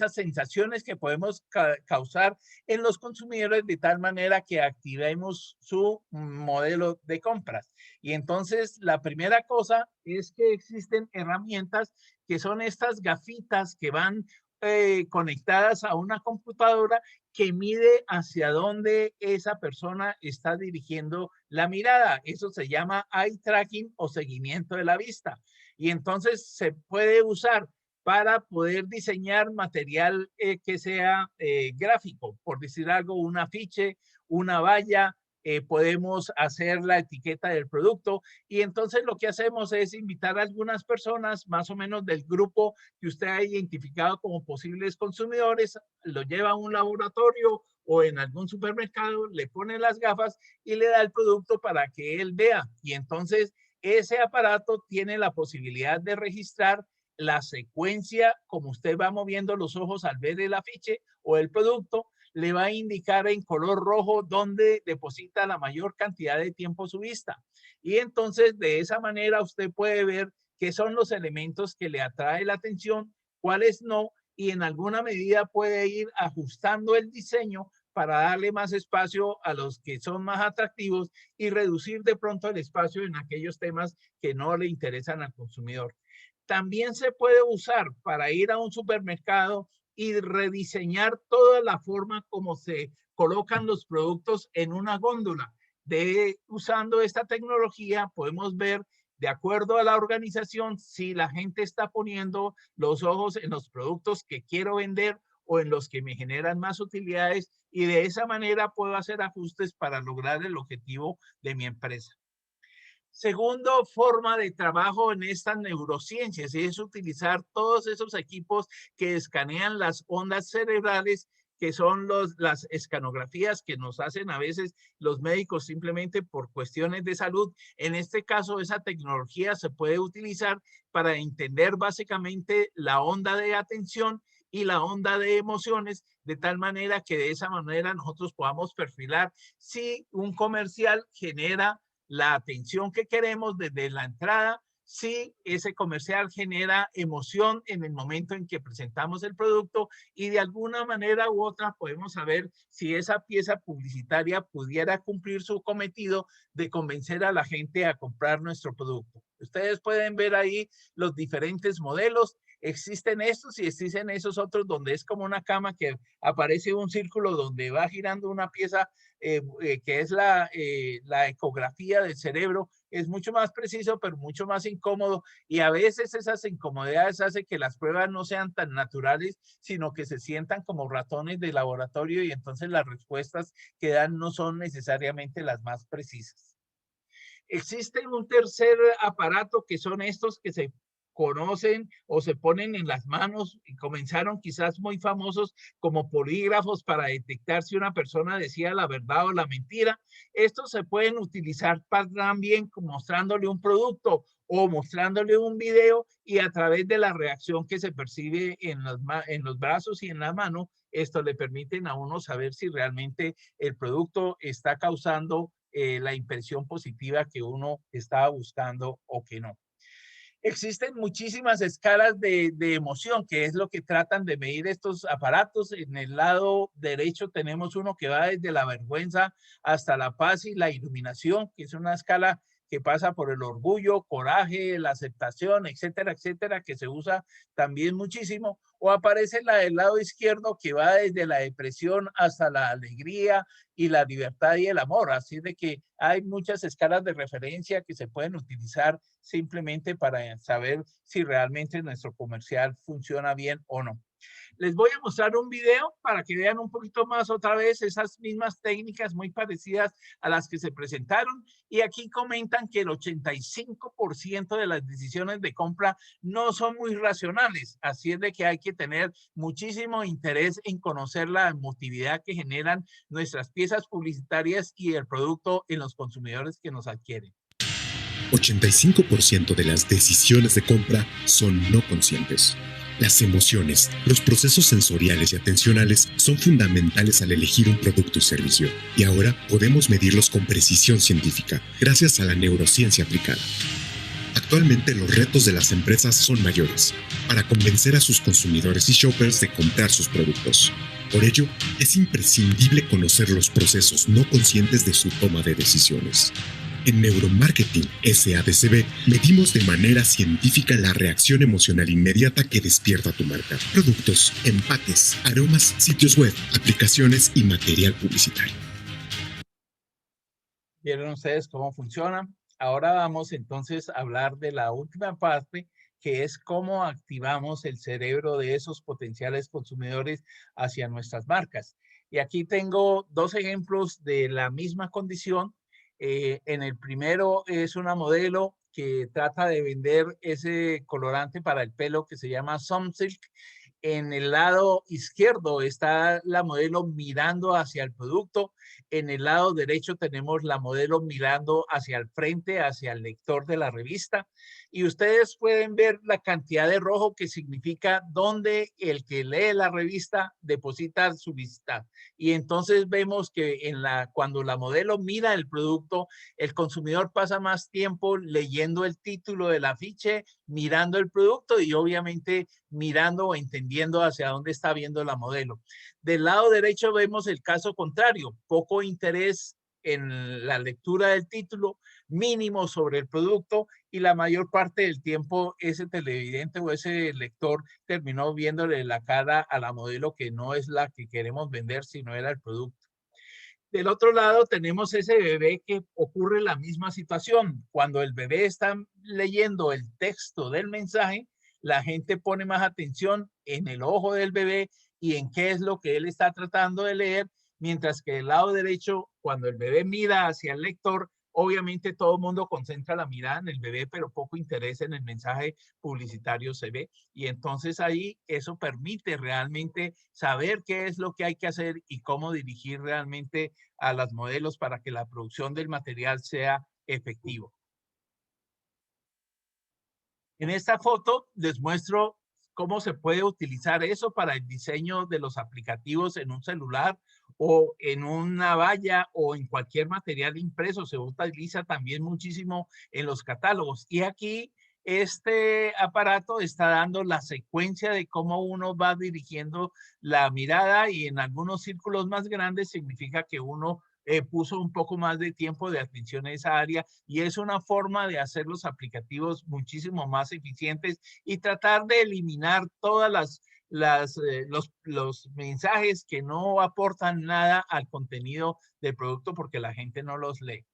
Speaker 1: sensaciones que podemos causar en los consumidores de tal manera que activemos su modelo de compras. Y entonces la primera cosa es que existen herramientas que son estas gafitas que van conectadas a una computadora que mide hacia dónde esa persona está dirigiendo la mirada. Eso se llama eye tracking o seguimiento de la vista. Y entonces se puede usar para poder diseñar material que sea gráfico, por decir algo, un afiche, una valla, podemos hacer la etiqueta del producto, y entonces lo que hacemos es invitar a algunas personas más o menos del grupo que usted ha identificado como posibles consumidores, lo lleva a un laboratorio o en algún supermercado, le pone las gafas y le da el producto para que él vea, y entonces ese aparato tiene la posibilidad de registrar la secuencia, como usted va moviendo los ojos al ver el afiche o el producto, le va a indicar en color rojo dónde deposita la mayor cantidad de tiempo su vista. Y entonces de esa manera usted puede ver qué son los elementos que le atrae la atención, cuáles no, y en alguna medida puede ir ajustando el diseño para darle más espacio a los que son más atractivos y reducir de pronto el espacio en aquellos temas que no le interesan al consumidor. También se puede usar para ir a un supermercado y rediseñar toda la forma como se colocan los productos en una góndola. Usando esta tecnología podemos ver, de acuerdo a la organización, si la gente está poniendo los ojos en los productos que quiero vender o en los que me generan más utilidades, y de esa manera puedo hacer ajustes para lograr el objetivo de mi empresa. Segundo forma de trabajo en estas neurociencias es utilizar todos esos equipos que escanean las ondas cerebrales, que son las escanografías que nos hacen a veces los médicos simplemente por cuestiones de salud. En este caso, esa tecnología se puede utilizar para entender básicamente la onda de atención y la onda de emociones, de tal manera que de esa manera nosotros podamos perfilar si un comercial genera la atención que queremos desde la entrada, si ese comercial genera emoción en el momento en que presentamos el producto y de alguna manera u otra podemos saber si esa pieza publicitaria pudiera cumplir su cometido de convencer a la gente a comprar nuestro producto. Ustedes pueden ver ahí los diferentes modelos. Existen estos y existen esos otros donde es como una cama que aparece un círculo donde va girando una pieza que es la ecografía del cerebro. Es mucho más preciso, pero mucho más incómodo, y a veces esas incomodidades hacen que las pruebas no sean tan naturales, sino que se sientan como ratones de laboratorio y entonces las respuestas que dan no son necesariamente las más precisas. Existe un tercer aparato que son estos que se conocen o se ponen en las manos y comenzaron quizás muy famosos como polígrafos para detectar si una persona decía la verdad o la mentira. Estos se pueden utilizar también mostrándole un producto o mostrándole un video, y a través de la reacción que se percibe en los brazos y en la mano, esto le permiten a uno saber si realmente el producto está causando la impresión positiva que uno estaba buscando o que no. Existen muchísimas escalas de emoción, que es lo que tratan de medir estos aparatos. En el lado derecho tenemos uno que va desde la vergüenza hasta la paz y la iluminación, que es una escala que pasa por el orgullo, coraje, la aceptación, etcétera, etcétera, que se usa también muchísimo. O aparece la del lado izquierdo, que va desde la depresión hasta la alegría y la libertad y el amor. Así de que hay muchas escalas de referencia que se pueden utilizar simplemente para saber si realmente nuestro comercial funciona bien o no. Les voy a mostrar un video para que vean un poquito más otra vez esas mismas técnicas muy parecidas a las que se presentaron. Y aquí comentan que el 85% de las decisiones de compra no son muy racionales. Así es de que hay que tener muchísimo interés en conocer la emotividad que generan nuestras piezas publicitarias y el producto en los consumidores que nos adquieren.
Speaker 9: 85% de las decisiones de compra son no conscientes. Las emociones, los procesos sensoriales y atencionales son fundamentales al elegir un producto y servicio, y ahora podemos medirlos con precisión científica, gracias a la neurociencia aplicada. Actualmente los retos de las empresas son mayores, para convencer a sus consumidores y shoppers de comprar sus productos. Por ello, es imprescindible conocer los procesos no conscientes de su toma de decisiones. En Neuromarketing SADCB medimos de manera científica la reacción emocional inmediata que despierta tu marca, productos, empaques, aromas, sitios web, aplicaciones y material publicitario.
Speaker 1: ¿Vieron ustedes cómo funciona? Ahora vamos entonces a hablar de la última parte, que es cómo activamos el cerebro de esos potenciales consumidores hacia nuestras marcas. Y aquí tengo dos ejemplos de la misma condición. En el primero es una modelo que trata de vender ese colorante para el pelo que se llama Sunsilk. En el lado izquierdo está la modelo mirando hacia el producto. En el lado derecho tenemos la modelo mirando hacia el frente, hacia el lector de la revista. Y ustedes pueden ver la cantidad de rojo que significa donde el que lee la revista deposita su vista. Y entonces vemos que cuando la modelo mira el producto, el consumidor pasa más tiempo leyendo el título del afiche, mirando el producto y obviamente mirando o entendiendo hacia dónde está viendo la modelo. Del lado derecho vemos el caso contrario, poco interés en la lectura del título, mínimo sobre el producto, y la mayor parte del tiempo ese televidente o ese lector terminó viéndole la cara a la modelo que no es la que queremos vender, sino era el producto. Del otro lado tenemos ese bebé que ocurre la misma situación. Cuando el bebé está leyendo el texto del mensaje, la gente pone más atención en el ojo del bebé y en qué es lo que él está tratando de leer, mientras que del lado derecho, cuando el bebé mira hacia el lector, obviamente todo el mundo concentra la mirada en el bebé, pero poco interés en el mensaje publicitario se ve. Y entonces ahí eso permite realmente saber qué es lo que hay que hacer y cómo dirigir realmente a las modelos para que la producción del material sea efectivo. En esta foto les muestro cómo se puede utilizar eso para el diseño de los aplicativos en un celular o en una valla o en cualquier material impreso. Se utiliza también muchísimo en los catálogos. Y aquí este aparato está dando la secuencia de cómo uno va dirigiendo la mirada, y en algunos círculos más grandes significa que uno puso un poco más de tiempo de atención a esa área, y es una forma de hacer los aplicativos muchísimo más eficientes y tratar de eliminar todas los mensajes que no aportan nada al contenido del producto porque la gente no los lee.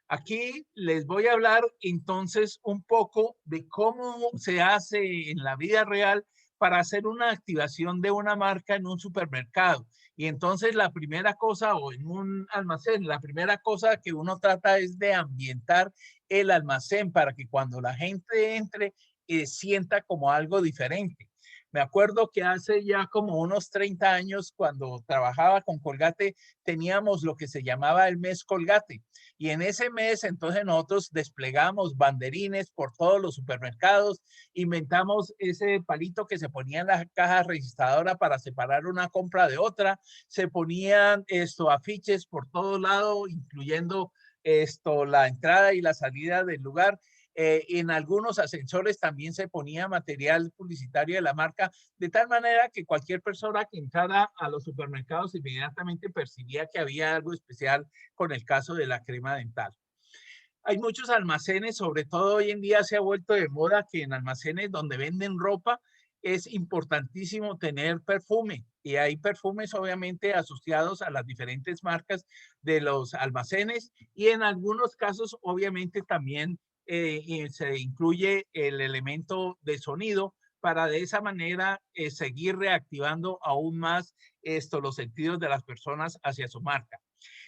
Speaker 1: Aquí les voy a hablar entonces un poco de cómo se hace en la vida real para hacer una activación de una marca en un supermercado. Y entonces la primera cosa, o en un almacén, la primera cosa que uno trata es de ambientar el almacén para que cuando la gente entre sienta como algo diferente. Me acuerdo que hace ya como unos 30 años, cuando trabajaba con Colgate, teníamos lo que se llamaba el mes Colgate. Y en ese mes, entonces nosotros desplegamos banderines por todos los supermercados, inventamos ese palito que se ponía en la caja registradora para separar una compra de otra, se ponían afiches por todos lados, incluyendo la entrada y la salida del lugar. En algunos ascensores también se ponía material publicitario de la marca, de tal manera que cualquier persona que entrara a los supermercados inmediatamente percibía que había algo especial con el caso de la crema dental. Hay muchos almacenes, sobre todo hoy en día se ha vuelto de moda que en almacenes donde venden ropa es importantísimo tener perfume, y hay perfumes obviamente asociados a las diferentes marcas de los almacenes, y en algunos casos obviamente también se incluye el elemento de sonido para de esa manera seguir reactivando aún más los sentidos de las personas hacia su marca.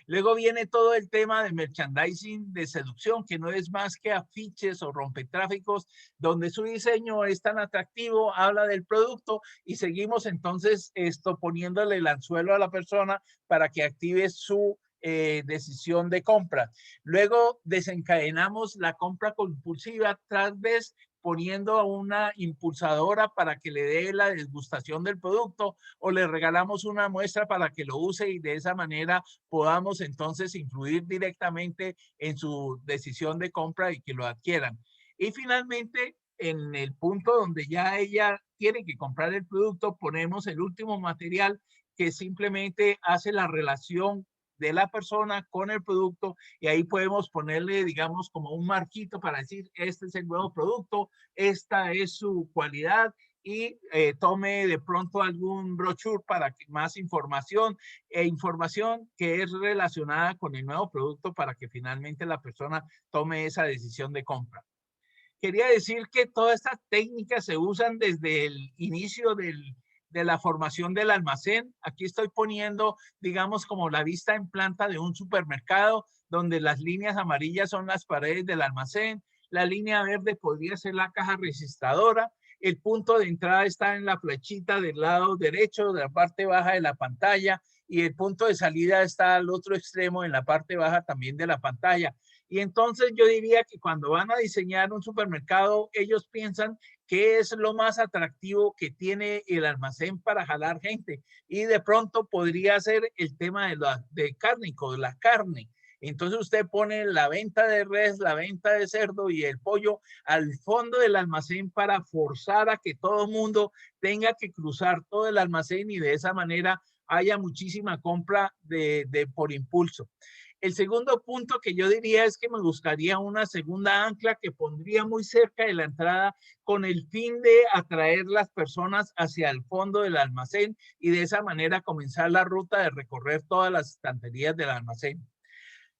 Speaker 1: Luego viene todo el tema de merchandising de seducción, que no es más que afiches o rompetráficos donde su diseño es tan atractivo, habla del producto, y seguimos entonces poniéndole el anzuelo a la persona para que active su decisión de compra. Luego desencadenamos la compra compulsiva, tal vez poniendo a una impulsadora para que le dé la degustación del producto, o le regalamos una muestra para que lo use, y de esa manera podamos entonces influir directamente en su decisión de compra y que lo adquieran. Y finalmente, en el punto donde ya ella tiene que comprar el producto, ponemos el último material que simplemente hace la relación de la persona con el producto, y ahí podemos ponerle, digamos, como un marquito para decir, este es el nuevo producto, esta es su cualidad, y tome de pronto algún brochure para que más información que es relacionada con el nuevo producto para que finalmente la persona tome esa decisión de compra. Quería decir que todas estas técnicas se usan desde el inicio de la formación del almacén. Aquí estoy poniendo, digamos, como la vista en planta de un supermercado, donde las líneas amarillas son las paredes del almacén, la línea verde podría ser la caja registradora, el punto de entrada está en la flechita del lado derecho de la parte baja de la pantalla, y el punto de salida está al otro extremo en la parte baja también de la pantalla. Y entonces yo diría que cuando van a diseñar un supermercado, ellos piensan qué es lo más atractivo que tiene el almacén para jalar gente. Y de pronto podría ser el tema de cárnico, de la carne. Entonces usted pone la venta de res, la venta de cerdo y el pollo al fondo del almacén para forzar a que todo el mundo tenga que cruzar todo el almacén, y de esa manera haya muchísima compra por impulso. El segundo punto que yo diría es que me gustaría una segunda ancla que pondría muy cerca de la entrada, con el fin de atraer las personas hacia el fondo del almacén, y de esa manera comenzar la ruta de recorrer todas las estanterías del almacén.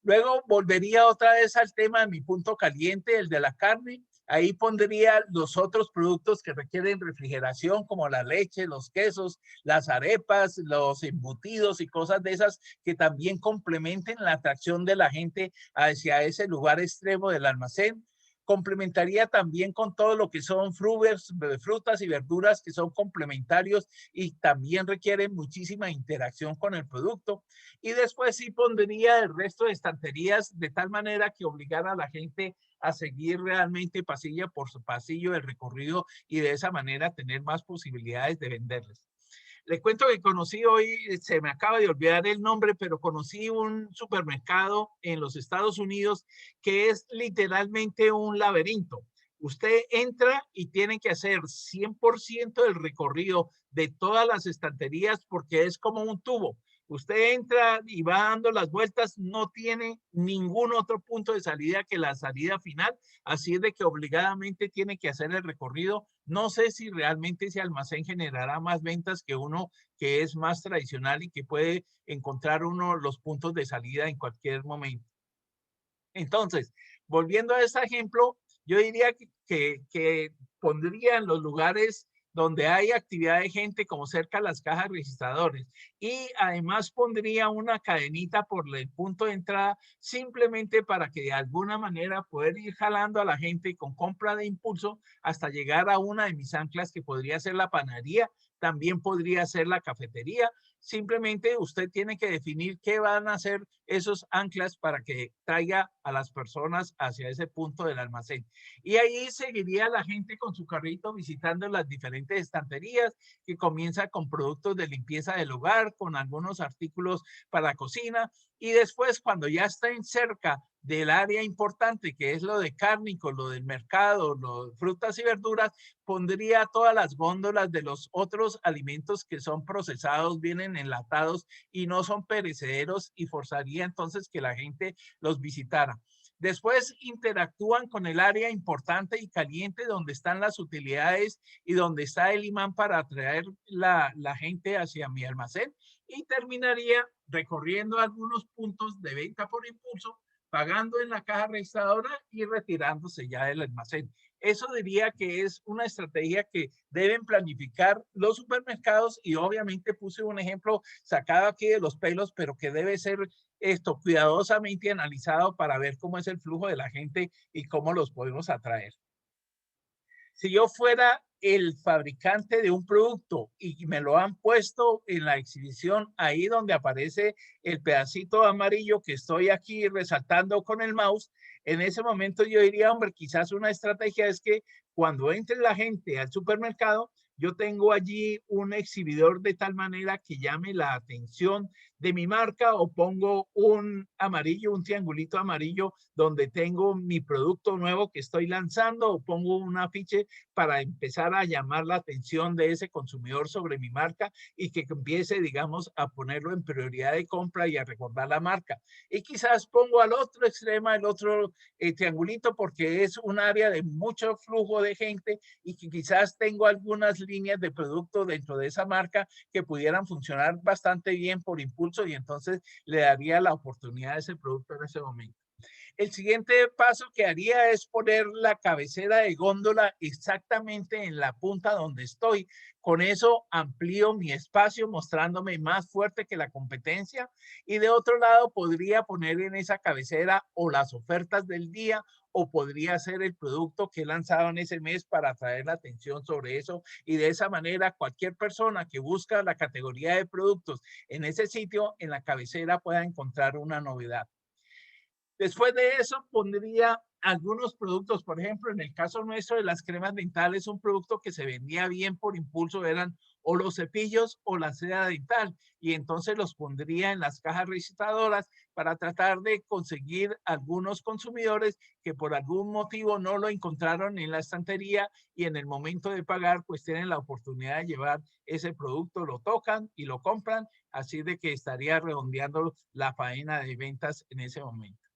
Speaker 1: Luego volvería otra vez al tema de mi punto caliente, el de la carne. Ahí pondría los otros productos que requieren refrigeración, como la leche, los quesos, las arepas, los embutidos y cosas de esas que también complementen la atracción de la gente hacia ese lugar extremo del almacén. complementaría también con todo lo que son frutas y verduras que son complementarios y también requieren muchísima interacción con el producto. Y después sí pondría el resto de estanterías de tal manera que obligara a la gente a seguir realmente pasillo por su pasillo el recorrido y de esa manera tener más posibilidades de venderles. Le cuento que conocí hoy, se me acaba de olvidar el nombre, pero conocí un supermercado en los Estados Unidos que es literalmente un laberinto. Usted entra y tiene que hacer 100% del recorrido de todas las estanterías porque es como un tubo. Usted entra y va dando las vueltas, no tiene ningún otro punto de salida que la salida final, así es de que obligadamente tiene que hacer el recorrido. No sé si realmente ese almacén generará más ventas que uno que es más tradicional y que puede encontrar uno los puntos de salida en cualquier momento. Entonces, volviendo a este ejemplo, yo diría que pondría en los lugares donde hay actividad de gente como cerca a las cajas registradores y además pondría una cadenita por el punto de entrada simplemente para que de alguna manera poder ir jalando a la gente con compra de impulso hasta llegar a una de mis anclas que podría ser la panadería, también podría ser la cafetería. Simplemente usted tiene que definir qué van a hacer esos anclas para que traiga a las personas hacia ese punto del almacén. Y ahí seguiría la gente con su carrito visitando las diferentes estanterías que comienza con productos de limpieza del hogar, con algunos artículos para cocina y después cuando ya estén cerca del área importante que es lo de cárnicos, lo del mercado, lo de frutas y verduras, pondría todas las góndolas de los otros alimentos que son procesados, vienen enlatados y no son perecederos y forzaría entonces que la gente los visitara. Después interactúan con el área importante y caliente donde están las utilidades y donde está el imán para atraer la gente hacia mi almacén y terminaría recorriendo algunos puntos de venta por impulso, pagando en la caja registradora y retirándose ya del almacén. Eso diría que es una estrategia que deben planificar los supermercados y obviamente puse un ejemplo sacado aquí de los pelos, pero que debe ser esto cuidadosamente analizado para ver cómo es el flujo de la gente y cómo los podemos atraer. Si yo fuera el fabricante de un producto y me lo han puesto en la exhibición ahí donde aparece el pedacito amarillo que estoy aquí resaltando con el mouse, en ese momento yo diría, hombre, quizás una estrategia es que cuando entre la gente al supermercado, yo tengo allí un exhibidor de tal manera que llame la atención de mi marca o pongo un amarillo, un triangulito amarillo donde tengo mi producto nuevo que estoy lanzando o pongo un afiche para empezar a llamar la atención de ese consumidor sobre mi marca y que empiece, digamos, a ponerlo en prioridad de compra y a recordar la marca. Y quizás pongo al otro extremo, el otro triangulito porque es un área de mucho flujo de gente y que quizás tengo algunas líneas de producto dentro de esa marca que pudieran funcionar bastante bien por impulso y entonces le daría la oportunidad a ese producto en ese momento. El siguiente paso que haría es poner la cabecera de góndola exactamente en la punta donde estoy. Con eso amplío mi espacio mostrándome más fuerte que la competencia y de otro lado podría poner en esa cabecera o las ofertas del día o podría ser el producto que he lanzado en ese mes para atraer la atención sobre eso y de esa manera cualquier persona que busca la categoría de productos en ese sitio en la cabecera pueda encontrar una novedad. Después de eso pondría algunos productos, por ejemplo, en el caso nuestro de las cremas dentales, un producto que se vendía bien por impulso eran o los cepillos o la seda dental y entonces los pondría en las cajas registradoras para tratar de conseguir algunos consumidores que por algún motivo no lo encontraron en la estantería y en el momento de pagar pues tienen la oportunidad de llevar ese producto, lo tocan y lo compran, así de que estaría redondeando la faena de ventas en ese momento.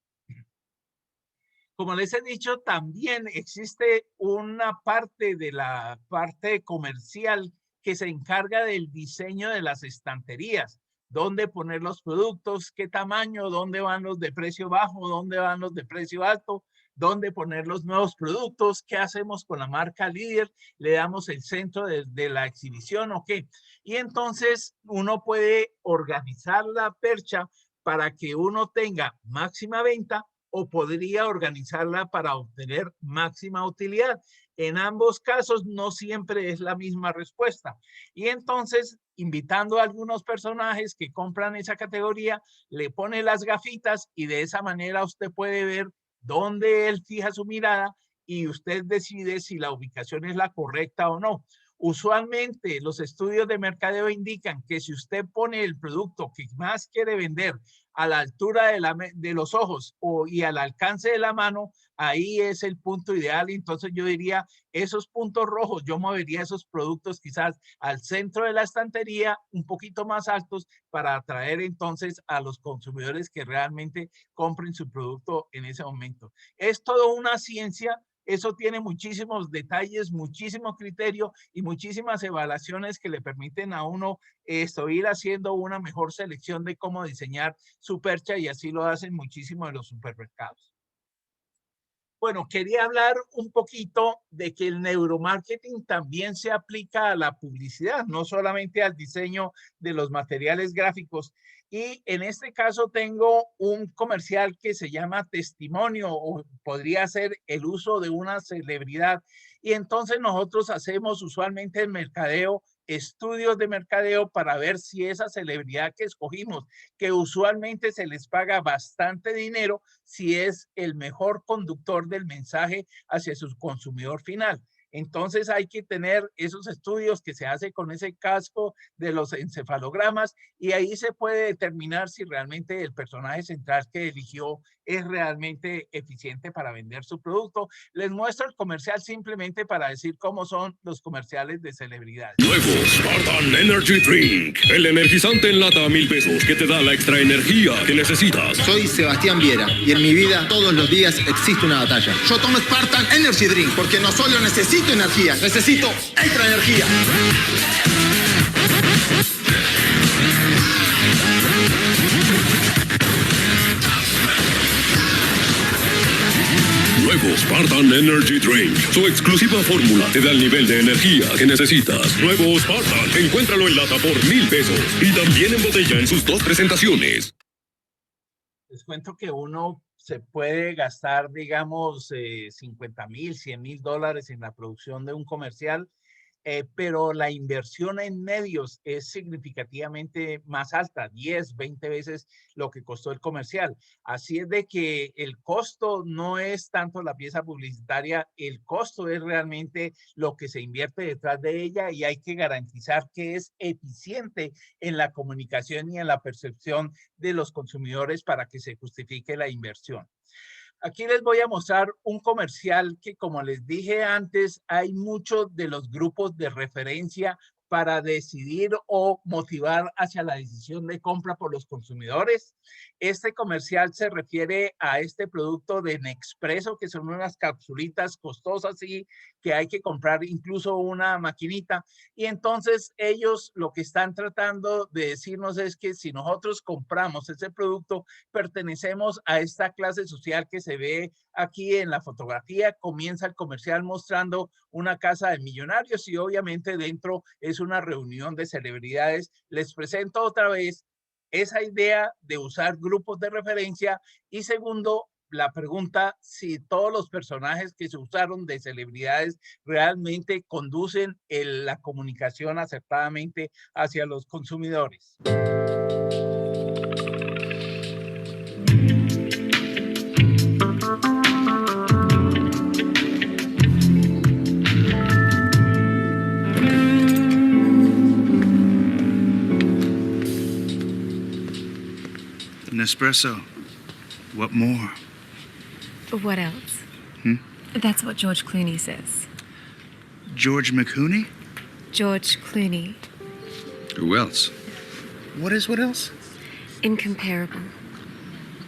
Speaker 1: Como les he dicho, también existe una parte de la parte comercial que se encarga del diseño de las estanterías, dónde poner los productos, qué tamaño, dónde van los de precio bajo, dónde van los de precio alto, dónde poner los nuevos productos, qué hacemos con la marca líder, le damos el centro de la exhibición o qué. Y entonces uno puede organizar la percha para que uno tenga máxima venta, o podría organizarla para obtener máxima utilidad. En ambos casos no siempre es la misma respuesta. Y entonces, invitando a algunos personajes que compran esa categoría, le pone las gafitas y de esa manera usted puede ver dónde él fija su mirada y usted decide si la ubicación es la correcta o no. Usualmente los estudios de mercadeo indican que si usted pone el producto que más quiere vender a la altura de los ojos y al alcance de la mano, ahí es el punto ideal. Entonces yo diría, esos puntos rojos, yo movería esos productos quizás al centro de la estantería, un poquito más altos, para atraer entonces a los consumidores que realmente compren su producto en ese momento. Es toda una ciencia. Eso tiene muchísimos detalles, muchísimo criterio y muchísimas evaluaciones que le permiten a uno ir haciendo una mejor selección de cómo diseñar su percha, y así lo hacen muchísimo de los supermercados. Bueno, quería hablar un poquito de que el neuromarketing también se aplica a la publicidad, no solamente al diseño de los materiales gráficos. Y en este caso tengo un comercial que se llama Testimonio, o podría ser el uso de una celebridad. Y entonces nosotros hacemos usualmente en mercadeo estudios de mercadeo para ver si esa celebridad que escogimos, que usualmente se les paga bastante dinero, si es el mejor conductor del mensaje hacia su consumidor final. Entonces hay que tener esos estudios que se hace con ese casco de los encefalogramas, y ahí se puede determinar si realmente el personaje central que eligió es realmente eficiente para vender su producto. Les muestro el comercial simplemente para decir cómo son los comerciales de celebridades.
Speaker 10: Nuevo Spartan Energy Drink, el energizante en lata a 1,000 pesos que te da la extra energía que necesitas.
Speaker 11: Soy Sebastián Viera y en mi vida todos los días existe una batalla. Yo tomo Spartan Energy Drink porque no solo necesito energía, necesito extra energía.
Speaker 10: Nuevo Spartan Energy Drink. Su exclusiva fórmula te da el nivel de energía que necesitas. Nuevo Spartan. Encuéntralo en lata por 1,000 pesos y también en botella en sus 2 presentaciones.
Speaker 1: Les cuento que uno se puede gastar, digamos, 50,000, 100,000 dólares en la producción de un comercial, pero la inversión en medios es significativamente más alta, 10, 20 veces lo que costó el comercial. Así es de que el costo no es tanto la pieza publicitaria, el costo es realmente lo que se invierte detrás de ella, y hay que garantizar que es eficiente en la comunicación y en la percepción de los consumidores para que se justifique la inversión. Aquí les voy a mostrar un comercial que, como les dije antes, hay muchos de los grupos de referencia para decidir o motivar hacia la decisión de compra por los consumidores. Este comercial se refiere a este producto de Nespresso, que son unas capsulitas costosas y que hay que comprar incluso una maquinita. Y entonces ellos lo que están tratando de decirnos es que si nosotros compramos ese producto, pertenecemos a esta clase social que se ve aquí en la fotografía. Comienza el comercial mostrando una casa de millonarios y obviamente dentro es una reunión de celebridades. Les presento otra vez esa idea de usar grupos de referencia, y segundo, la pregunta si todos los personajes que se usaron de celebridades realmente conducen la comunicación acertadamente hacia los consumidores.
Speaker 12: Nespresso. What more?
Speaker 6: What else? That's what George Clooney says.
Speaker 12: George McClooney?
Speaker 6: George Clooney.
Speaker 12: Who else? What else?
Speaker 6: Incomparable.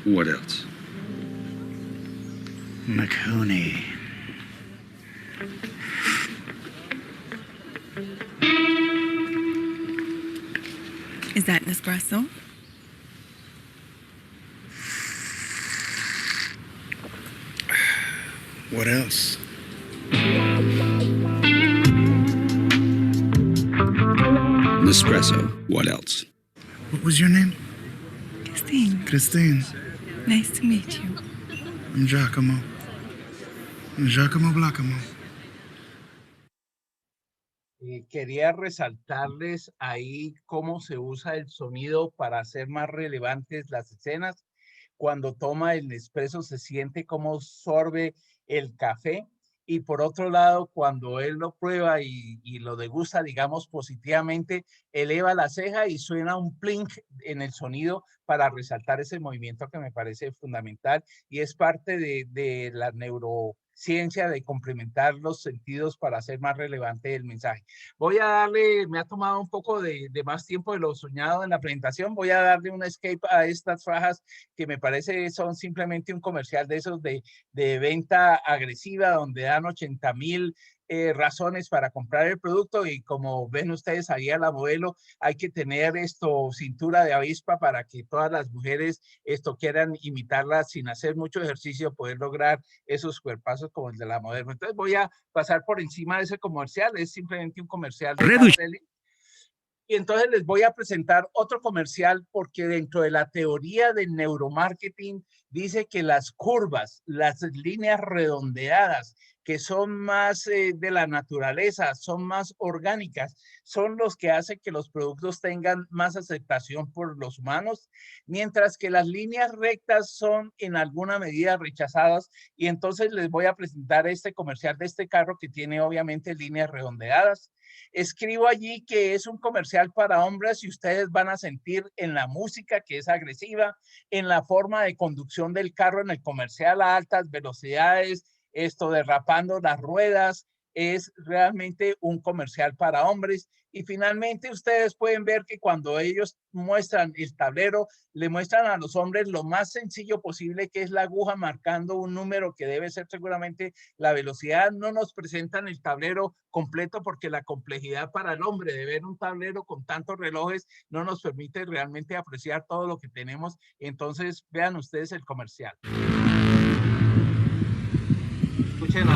Speaker 12: What else? McClooney.
Speaker 6: Is that Nespresso?
Speaker 12: What else?
Speaker 10: Nespresso. What else?
Speaker 12: What was your name?
Speaker 6: Christine.
Speaker 12: Christine.
Speaker 6: Nice to meet you.
Speaker 12: Giacomo. Giacomo Blacamo.
Speaker 1: Quería resaltarles ahí cómo se usa el sonido para hacer más relevantes las escenas. Cuando toma el Nespresso se siente cómo sorbe el café. Y por otro lado, cuando él lo prueba y lo degusta, digamos, positivamente, eleva la ceja y suena un plink en el sonido para resaltar ese movimiento que me parece fundamental y es parte de la neurociencia de complementar los sentidos para hacer más relevante el mensaje. Voy a darle, me ha tomado un poco de más tiempo de lo soñado en la presentación, voy a darle un escape a estas fajas que me parece son simplemente un comercial de esos de venta agresiva donde dan 80,000 razones para comprar el producto y como ven ustedes ahí a la modelo hay que tener cintura de avispa para que todas las mujeres quieran imitarla sin hacer mucho ejercicio, poder lograr esos cuerpazos como el de la modelo. Entonces voy a pasar por encima de ese comercial, es simplemente un comercial de Martelli. Y entonces les voy a presentar otro comercial porque dentro de la teoría del neuromarketing dice que las curvas, las líneas redondeadas, que son más de la naturaleza, son más orgánicas, son los que hacen que los productos tengan más aceptación por los humanos, mientras que las líneas rectas son en alguna medida rechazadas. Y entonces les voy a presentar este comercial de este carro que tiene obviamente líneas redondeadas. Escribo allí que es un comercial para hombres y ustedes van a sentir en la música que es agresiva, en la forma de conducción del carro en el comercial a altas velocidades, derrapando las ruedas, es realmente un comercial para hombres. Y finalmente ustedes pueden ver que cuando ellos muestran el tablero, le muestran a los hombres lo más sencillo posible, que es la aguja marcando un número que debe ser seguramente la velocidad. No nos presentan el tablero completo porque la complejidad para el hombre de ver un tablero con tantos relojes no nos permite realmente apreciar todo lo que tenemos. Entonces vean ustedes el comercial. Escuchen.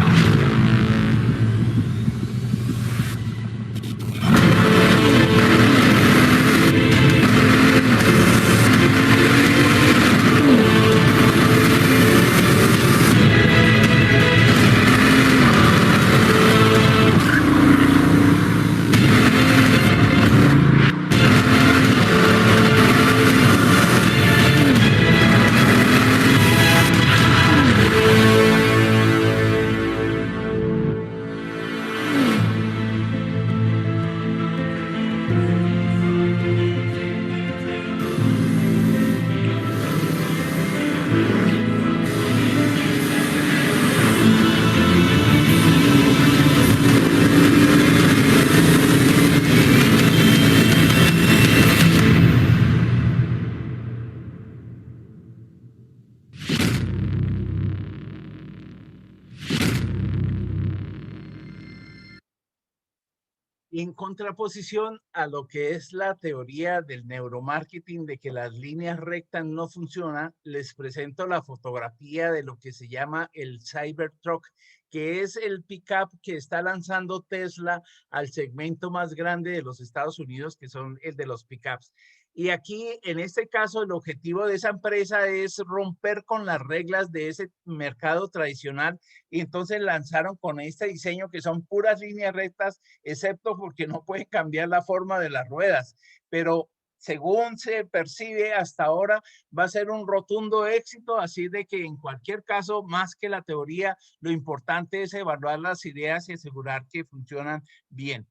Speaker 1: En contraposición a lo que es la teoría del neuromarketing de que las líneas rectas no funcionan, les presento la fotografía de lo que se llama el Cybertruck, que es el pickup que está lanzando Tesla al segmento más grande de los Estados Unidos, que son el de los pickups. Y aquí, en este caso, el objetivo de esa empresa es romper con las reglas de ese mercado tradicional y entonces lanzaron con este diseño que son puras líneas rectas, excepto porque no pueden cambiar la forma de las ruedas. Pero según se percibe hasta ahora, va a ser un rotundo éxito, así de que en cualquier caso, más que la teoría, lo importante es evaluar las ideas y asegurar que funcionan bien.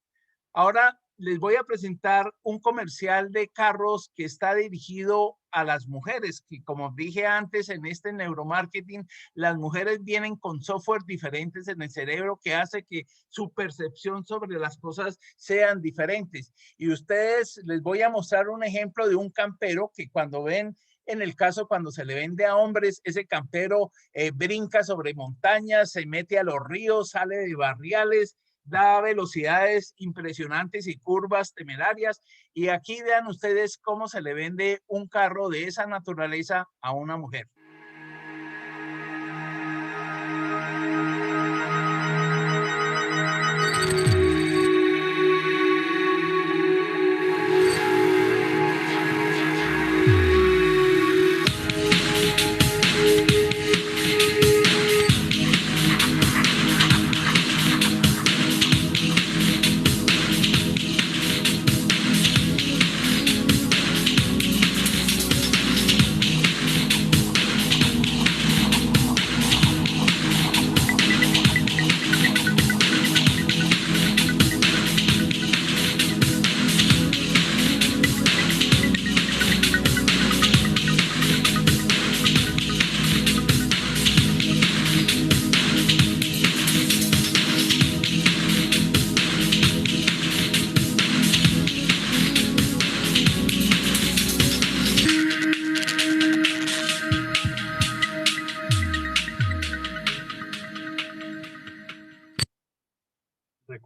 Speaker 1: Ahora les voy a presentar un comercial de carros que está dirigido a las mujeres, que como dije antes en este neuromarketing, las mujeres vienen con software diferentes en el cerebro que hace que su percepción sobre las cosas sean diferentes. Y ustedes les voy a mostrar un ejemplo de un campero que cuando ven, en el caso cuando se le vende a hombres, ese campero brinca sobre montañas, se mete a los ríos, sale de barriales, da velocidades impresionantes y curvas temerarias. Y aquí vean ustedes cómo se le vende un carro de esa naturaleza a una mujer.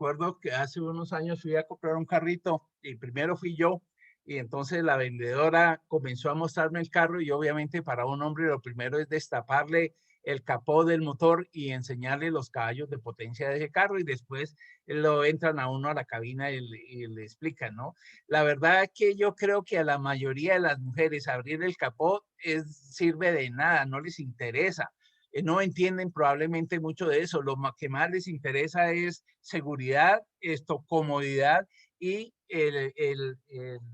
Speaker 1: recuerdo que hace unos años fui a comprar un carrito y primero fui yo y entonces la vendedora comenzó a mostrarme el carro y obviamente para un hombre lo primero es destaparle el capó del motor y enseñarle los caballos de potencia de ese carro y después lo entran a uno a la cabina y le explican, ¿no? La verdad es que yo creo que a la mayoría de las mujeres abrir el capó sirve de nada, no les interesa. No entienden probablemente mucho de eso. Lo que más les interesa es seguridad, comodidad y el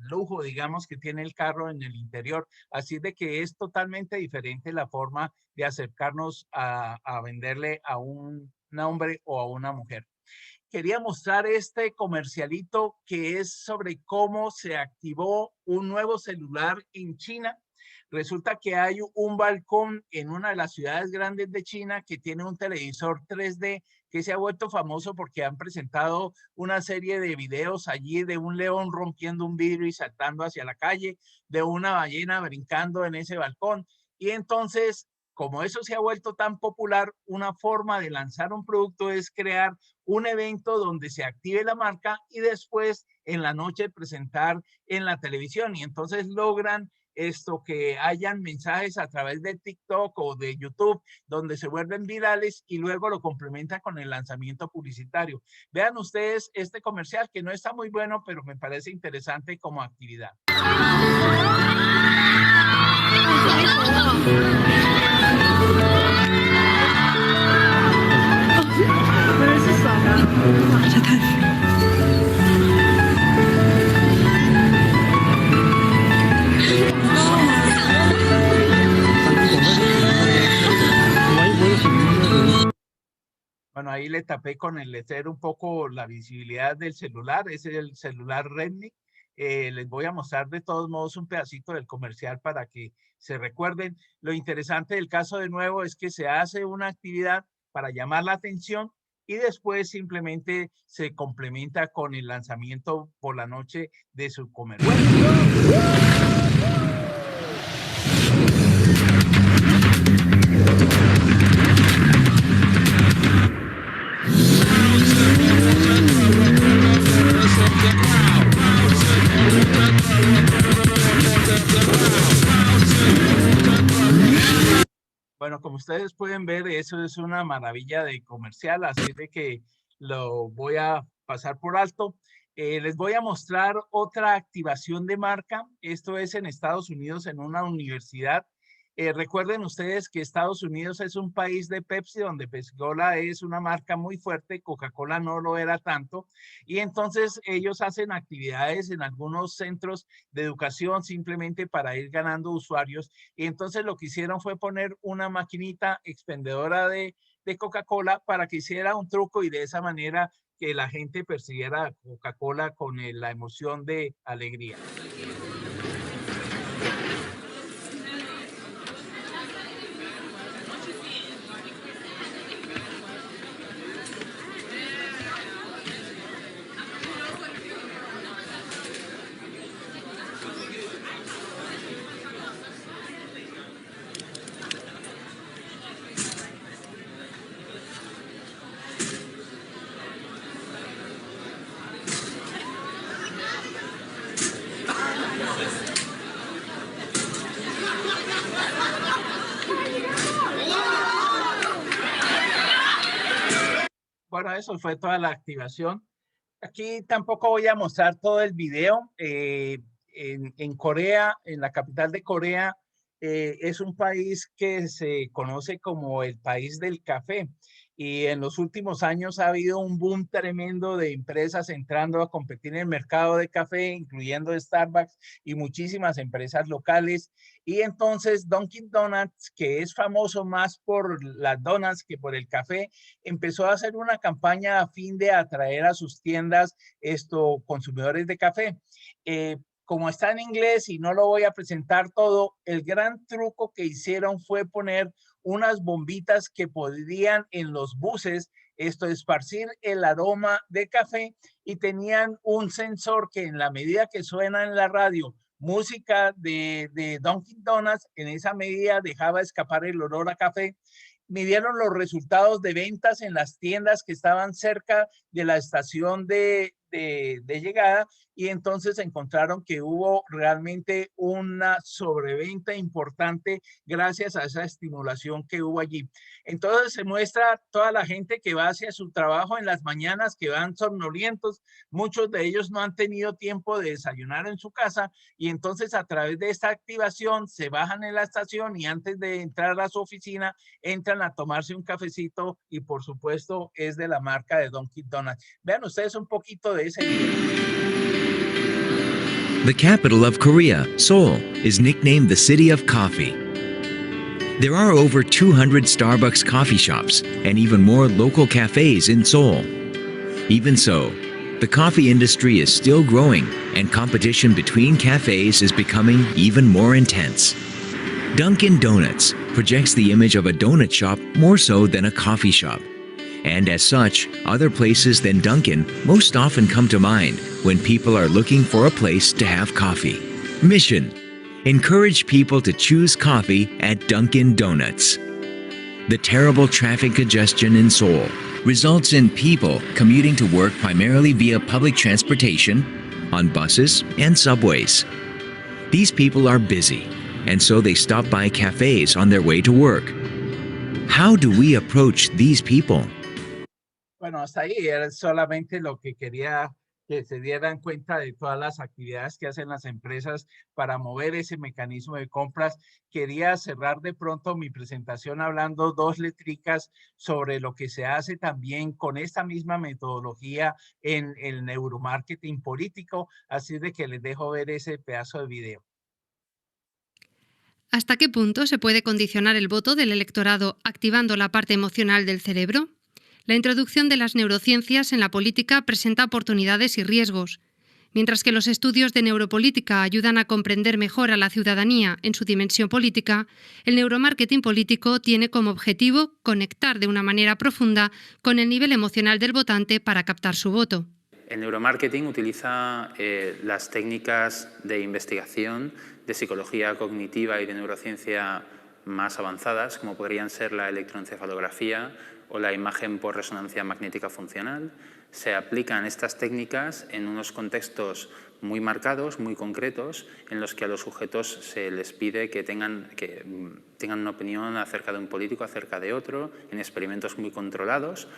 Speaker 1: lujo, digamos, que tiene el carro en el interior. Así de que es totalmente diferente la forma de acercarnos a venderle a un hombre o a una mujer. Quería mostrar este comercialito que es sobre cómo se activó un nuevo celular en China. Resulta que hay un balcón en una de las ciudades grandes de China que tiene un televisor 3D que se ha vuelto famoso porque han presentado una serie de videos allí de un león rompiendo un vidrio y saltando hacia la calle, de una ballena brincando en ese balcón. Y entonces, como eso se ha vuelto tan popular, una forma de lanzar un producto es crear un evento donde se active la marca y después en la noche presentar en la televisión. Y entonces logran que hayan mensajes a través de TikTok o de YouTube donde se vuelven virales y luego lo complementan con el lanzamiento publicitario. Vean ustedes este comercial que no está muy bueno, pero me parece interesante como actividad. Bueno, ahí le tapé con el letrero un poco la visibilidad del celular. Ese es el celular Redmi. Les voy a mostrar de todos modos un pedacito del comercial para que se recuerden. Lo interesante del caso de nuevo es que se hace una actividad para llamar la atención y después simplemente se complementa con el lanzamiento por la noche de su comercial. Bueno, como ustedes pueden ver, eso es una maravilla de comercial, así de que lo voy a pasar por alto. Les voy a mostrar otra activación de marca. Esto es en Estados Unidos, en una universidad. Recuerden ustedes que Estados Unidos es un país de Pepsi, donde Pepsi-Cola es una marca muy fuerte, Coca-Cola no lo era tanto, y entonces ellos hacen actividades en algunos centros de educación simplemente para ir ganando usuarios, y entonces lo que hicieron fue poner una maquinita expendedora de Coca-Cola para que hiciera un truco y de esa manera que la gente percibiera Coca-Cola con la emoción de alegría. Bueno, eso fue toda la activación. Aquí tampoco voy a mostrar todo el video. En Corea, en la capital de Corea, es un país que se conoce como el país del café. Y en los últimos años ha habido un boom tremendo de empresas entrando a competir en el mercado de café, incluyendo Starbucks y muchísimas empresas locales. Y entonces Dunkin' Donuts, que es famoso más por las donuts que por el café, empezó a hacer una campaña a fin de atraer a sus tiendas consumidores de café. Como está en inglés y no lo voy a presentar todo, el gran truco que hicieron fue poner unas bombitas que podían en los buses esparcir el aroma de café y tenían un sensor que en la medida que suena en la radio música de Dunkin' Donuts, en esa medida dejaba escapar el olor a café midieron los resultados de ventas en las tiendas que estaban cerca de la estación de llegada, y entonces encontraron que hubo realmente una sobreventa importante gracias a esa estimulación que hubo allí. Entonces se muestra toda la gente que va hacia su trabajo en las mañanas, que van somnolientos, muchos de ellos no han tenido tiempo de desayunar en su casa, y entonces a través de esta activación se bajan en la estación y antes de entrar a su oficina entran a tomarse un cafecito, y por supuesto es de la marca de Dunkin' Donuts. Vean ustedes un poquito de ese video.
Speaker 13: The capital of Korea, Seoul, is nicknamed the City of Coffee. There are over 200 Starbucks coffee shops and even more local cafes in Seoul. Even so, the coffee industry is still growing and competition between cafes is becoming even more intense. Dunkin' Donuts projects the image of a donut shop more so than a coffee shop. And as such, other places than Dunkin' most often come to mind when people are looking for a place to have coffee. Mission: encourage people to choose coffee at Dunkin' Donuts. The terrible traffic congestion in Seoul results in people commuting to work primarily via public transportation, on buses and subways. These people are busy, and so they stop by cafes on their way to work. How do we approach these people?
Speaker 1: Bueno, hasta ahí era solamente lo que quería que se dieran cuenta de todas las actividades que hacen las empresas para mover ese mecanismo de compras. Quería cerrar de pronto mi presentación hablando dos letricas sobre lo que se hace también con esta misma metodología en el neuromarketing político, así de que les dejo ver ese pedazo de video.
Speaker 14: ¿Hasta qué punto se puede condicionar el voto del electorado activando la parte emocional del cerebro? La introducción de las neurociencias en la política presenta oportunidades y riesgos. Mientras que los estudios de neuropolítica ayudan a comprender mejor a la ciudadanía en su dimensión política, el neuromarketing político tiene como objetivo conectar de una manera profunda con el nivel emocional del votante para captar su voto.
Speaker 15: El neuromarketing utiliza las técnicas de investigación, de psicología cognitiva y de neurociencia más avanzadas, como podrían ser la electroencefalografía o la imagen por resonancia magnética funcional. Se aplican estas técnicas en unos contextos muy marcados, muy concretos, en los que a los sujetos se les pide que tengan una opinión acerca de un político, acerca de otro, en experimentos muy controlados,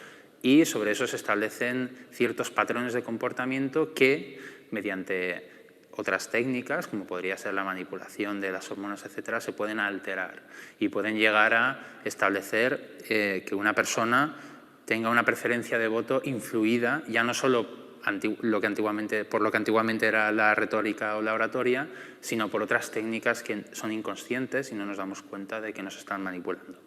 Speaker 15: y sobre eso se establecen ciertos patrones de comportamiento que, mediante otras técnicas, como podría ser la manipulación de las hormonas, etcétera, se pueden alterar y pueden llegar a establecer que una persona tenga una preferencia de voto influida ya no solo por lo que antiguamente era la retórica o la oratoria, sino por otras técnicas que son inconscientes y no nos damos cuenta de que nos están manipulando.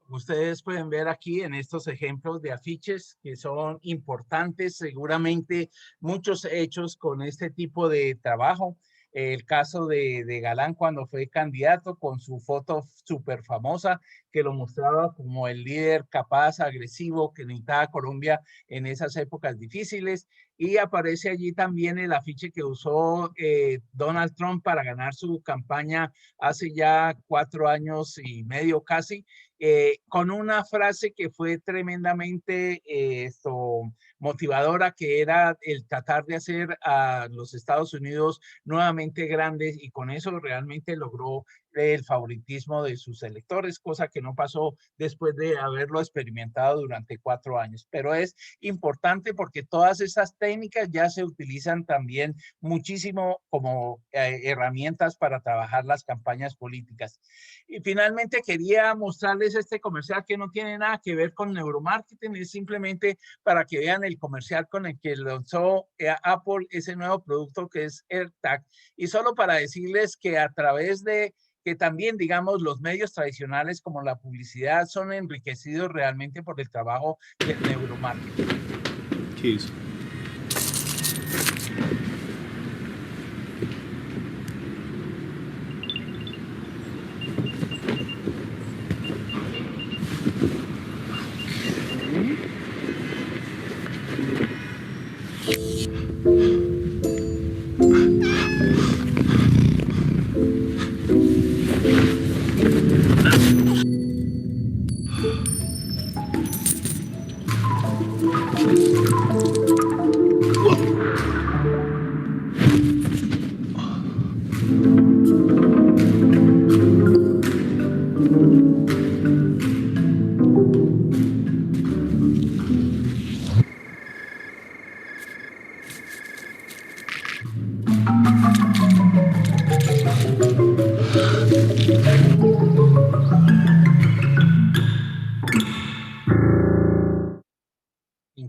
Speaker 1: Ustedes pueden ver aquí en estos ejemplos de afiches que son importantes, seguramente muchos hechos con este tipo de trabajo. El caso de Galán cuando fue candidato con su foto súper famosa que lo mostraba como el líder capaz, agresivo que necesitaba Colombia en esas épocas difíciles. Y aparece allí también el afiche que usó Donald Trump para ganar su campaña hace ya 4 años y medio casi, con una frase que fue tremendamente motivadora, que era el tratar de hacer a los Estados Unidos nuevamente grandes, y con eso realmente logró el favoritismo de sus electores, cosa que no pasó después de haberlo experimentado durante 4 años. Pero es importante porque todas esas técnicas ya se utilizan también muchísimo como herramientas para trabajar las campañas políticas. Y finalmente quería mostrarles este comercial que no tiene nada que ver con neuromarketing, es simplemente para que vean el comercial con el que lanzó Apple ese nuevo producto que es AirTag, y solo para decirles que a través de que también, digamos, los medios tradicionales como la publicidad son enriquecidos realmente por el trabajo del neuromarketing.
Speaker 3: Cheers.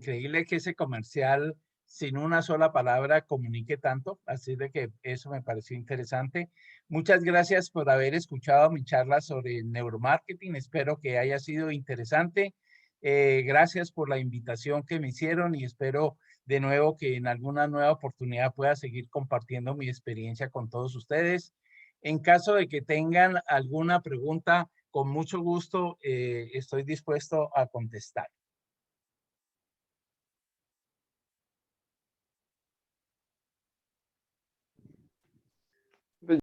Speaker 1: increíble que ese comercial sin una sola palabra comunique tanto, así de que eso me pareció interesante. Muchas gracias por haber escuchado mi charla sobre neuromarketing, espero que haya sido interesante. Gracias por la invitación que me hicieron y espero de nuevo que en alguna nueva oportunidad pueda seguir compartiendo mi experiencia con todos ustedes. En caso de que tengan alguna pregunta, con mucho gusto estoy dispuesto a contestar.